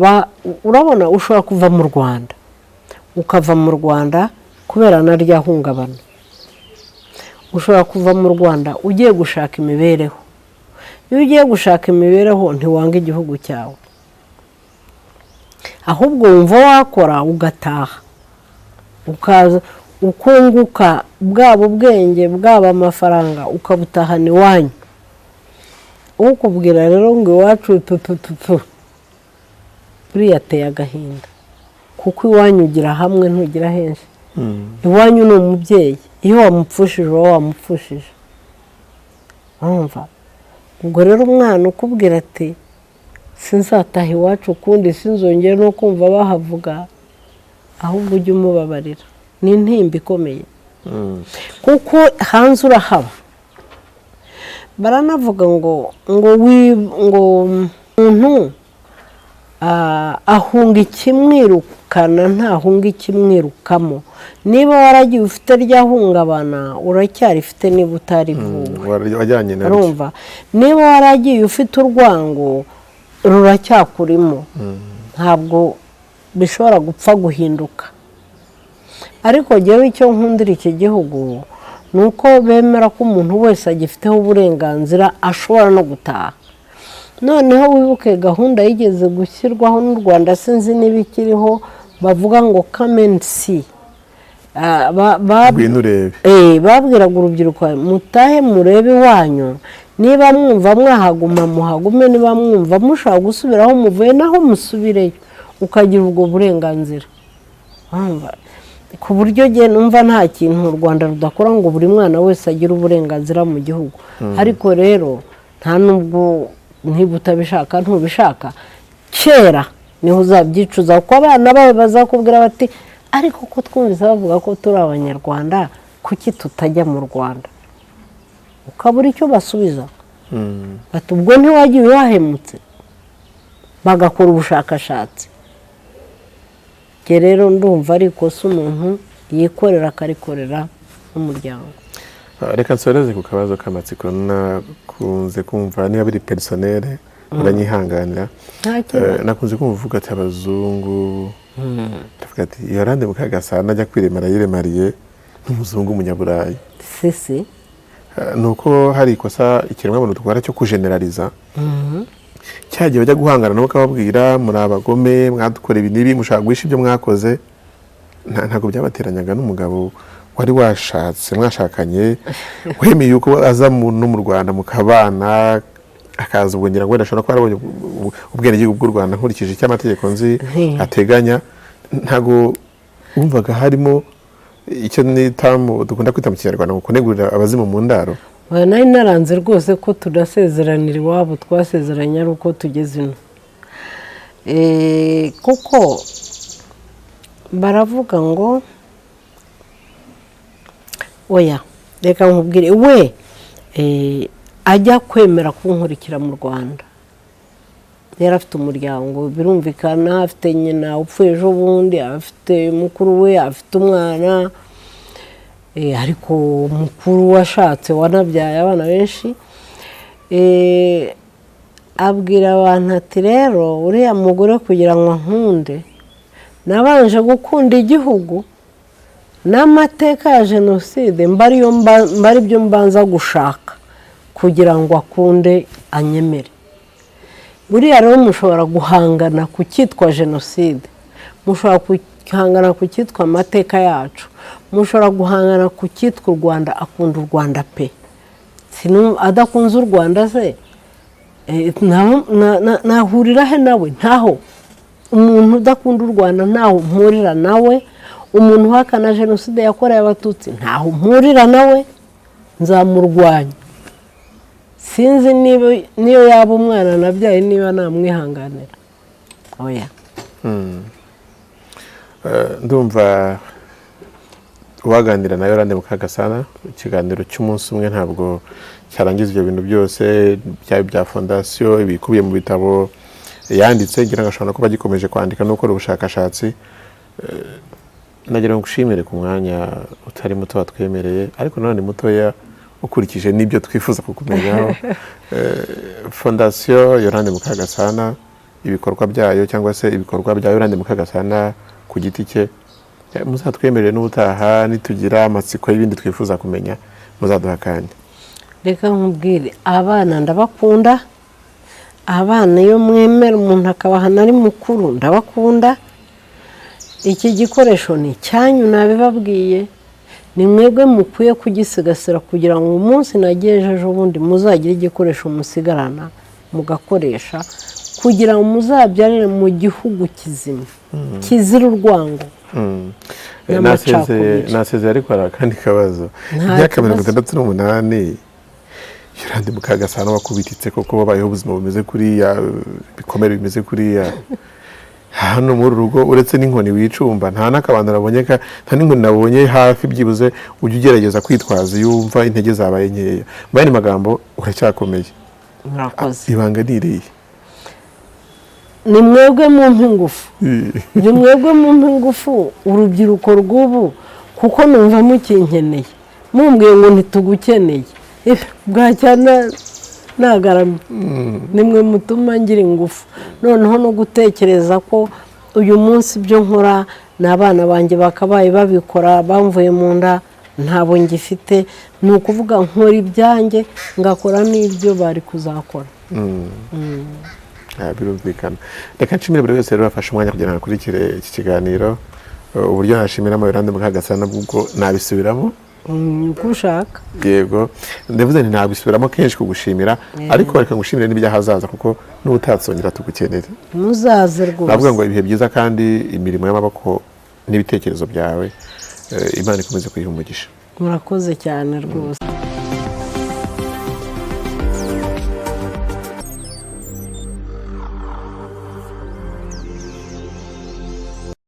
[SPEAKER 1] urabona ushobora kuva mu Rwanda, ukava mu Rwanda kubera narya hungabana. Ushobora kuva mu Rwanda ugiye gushaka imibereho. Iyo ugiye gushaka imibereho ntiwanga igihugu cyawe, ahubwo wumva wakora ugataha, ukaza ukunguka bwaba ubwenge bwaba amafaranga ukabutahana iwanyu. Ukubwira rero ngo iwacu buriya ateye agahinda, kuko iwanyu ugira hamwe ntugira henshi. Iwanyu ni umubyeyi, iyo wamupfushije uba wamupfushije. Urumva, ubwo rero umwana ukubwira ati sinzataha iwacu ukundi, sinzongere no kumva bahavuga, ahubwo ujye umubabarira. Ni intimba ikomeye, kuko hanze urahaba. Baranavuga ngo umuntu ahunga ikimwirukana ntahunga ikimwirukamo. Niba waragiye ufite rya hungabana uracyarifite niba utari
[SPEAKER 2] wajyanye na
[SPEAKER 1] ryo. Niba waragiye ufite urwango ruracyakurimo, ntabwo bishobora gupfa guhinduka. Ariko jyewe icyo nkundira iki gihugu ni uko bemera ko umuntu wese agifiteho uburenganzira ashobora no gutaha. Noneho wibuke gahunda yigeze gushyirwaho n'u Rwanda, sinzi niba ikiriho, bavuga ngo come and see. Babwiraga urubyiruko mutahe murebe iwanyu, niba mwumva mwahaguma muhagume, niba mwumva mushaka gusubiraho muvuye naho musubireyo, ukagira ubwo burenganzira. Ku buryo jye numva nta kintu u Rwanda rudakora ngo buri mwana wese agire uburenganzira mu gihugu. Ariko rero nta nubwo niba utabishaka ntubishaka, kera niho uzabyicuza, kuko abana bawe bazakubwira bati ariko ko twumvise bavuga ko turi abanyarwanda, kuki tutajya mu Rwanda? Ukabura icyo basubiza. Bati ubwo ntiwagiye wahemutse, bagakora ubushakashatsi. Rero ndumva ariko se umuntu yikorera akarikorera n'umuryango.
[SPEAKER 2] Reka nsoreze ku kabazo k'amatsiko nakunze kumva, niba biri personnel uranyihanganira. Nakunze kumva uvuga ati abazungu, ndavuga ati Yolande Mukagasana ajya kwiremara yiremariye nk'umuzungu umunyaburayi.
[SPEAKER 1] Sisi
[SPEAKER 2] nuko hari ikosa ikiremwamuntu twara cyo kugeneraliza. Cyagiye bajya guhangana nabo kababwira muri abagome, mwadukora ibi nibi, mushaka guhisha ibyo mwakoze. Ntago byabateranyaga n'umugabo wari washatse, mwashakanye, wemeye yuko aza no mu Rwanda mukabana, akaza ubwongera ngo ndashobora ko arabonye ubwenegihugu bw'u Rwanda nkurikije icyo amategeko nzi ateganya. Ntago wumvaga harimo icyo dukunda kwita mu Kinyarwanda ngo kunegurira abazimu mu ndaro?
[SPEAKER 1] Nari naranze rwose ko tudasezeranira iwabo, twasezeranye ari uko tugeze ino. Kuko baravuga ngo oya, reka nkubwire, we ajya kwemera kunkurikira mu Rwanda. Yari afite umuryango, birumvikana, afite nyina upfuye ejo bundi, afite mukuru we, afite umwana, ariko mukuru washatse wanabyaye abana benshi. Abwira abantu ati rero uriya mugore kugira ngo nkunde, nabanje gukunda igihugu n'amateka ya jenoside, mbari byo mbanza gushaka kugira ngo akunde anyemere. buriya rero mushobora guhangana ku cyitwa jenoside, mushobora guhangana ku cyitwa amateka yacu, mushobora guhangana ku cyitwa u Rwanda akunda u Rwanda pe, adakunze u Rwanda se nahurira he nawe? Ntaho. Umuntu udakunda u Rwanda ntaho mpurira nawe, umuntu uhakana jenoside yakorewe abatutsi ntaho mpurira nawe, nzamurwanya. Sinzi niyo yaba umwana nabyaye niba namwihanganira. Oya.
[SPEAKER 2] Ndumva waganira na Yolande Mukagasana, ikiganiro cy'umunsi umwe ntabwo cyarangiza ibyo bintu byose bya fondasiyo ibikubiye mu bitabo yanditse, ngira ngo ashobora kuba gikomeje kwandika no gukora ubushakashatsi. Nagira ngo ushimire ku mwanya utari muto watwemereye, ariko nanone mutoya ukurikije n'ibyo twifuza kukumenyaho. Fondasiyo Yolande Mukagasana, ibikorwa byayo cyangwa se ibikorwa bya Yolande Mukagasana ku giti cye, muzatwemerere n'ubutaha nitugira amatsiko y'ibindi twifuza kumenya muzaduha akanya.
[SPEAKER 1] Reka nkubwire, abana ndabakunda, abana iyo mwemera umuntu akabahana ari mukuru ndabakunda. Iki gikoresho ni icyanyu nabibabwiye, ni mwebwe mukwiye kugisigasira kugira ngo umunsi nagejeje ubundi muzagire igikoresho musigarana mugakoresha, kugira ngo muzabyarire mu gihugu kizima kizira urwango n'amacakubiri.
[SPEAKER 2] Nasezeye ariko hari akandi kabazo. Imyaka 68 Yolande Mukagasana wakubititse koko babayeho ubuzima bumeze kuriya, bikomere bimeze kuriya. Hano muri rugo uretse n'inkoni wicumba nta nakabanda naboneka, nta n'inkoni nabonye hafi byibuze ujye ugerageza kwitwaza yumva intege zabaye nkeya. Bayani magambo uracyakomeye.
[SPEAKER 1] Murakoze.
[SPEAKER 2] Ibanga niriye.
[SPEAKER 1] Ni mwebwe mumpa ingufu. Ni mwebwe mumpa ingufu urubyiruko rw'ubu, kuko numva mukinkeneye. Mumbwiye ngo ntitugukeneye. Bwacyana nagaramye. Nimwe mutuma ngira ingufu. Noneho no gutekereza ko uyu munsi byo nkora n'abana banjye bakabaye babikora bamvuye mu nda ntabo ngifite, ni ukuvuga nkora ibyanjye ngakora n'ibyo bari kuzakora.
[SPEAKER 2] Birumvikana. Reka nshimire buri wese rero afashe umwanya kugira ngo akurikire iki kiganiro. Uburyo nashimira Yolande Mukagasana bw'uko nabisubiramo
[SPEAKER 1] uko ushaka.
[SPEAKER 2] Yego, ndavuze nti nabisubiramo kenshi kugushimira, ariko reka ngushimire n'ibyahazaza kuko n'ubutatsongera tugukenera.
[SPEAKER 1] Muzaze rwose.
[SPEAKER 2] Navuga ngo ibihe byiza kandi imirimo y'amaboko n'ibitekerezo byawe Imana ikomeze kuyiha umugisha.
[SPEAKER 1] Murakoze cyane rwose.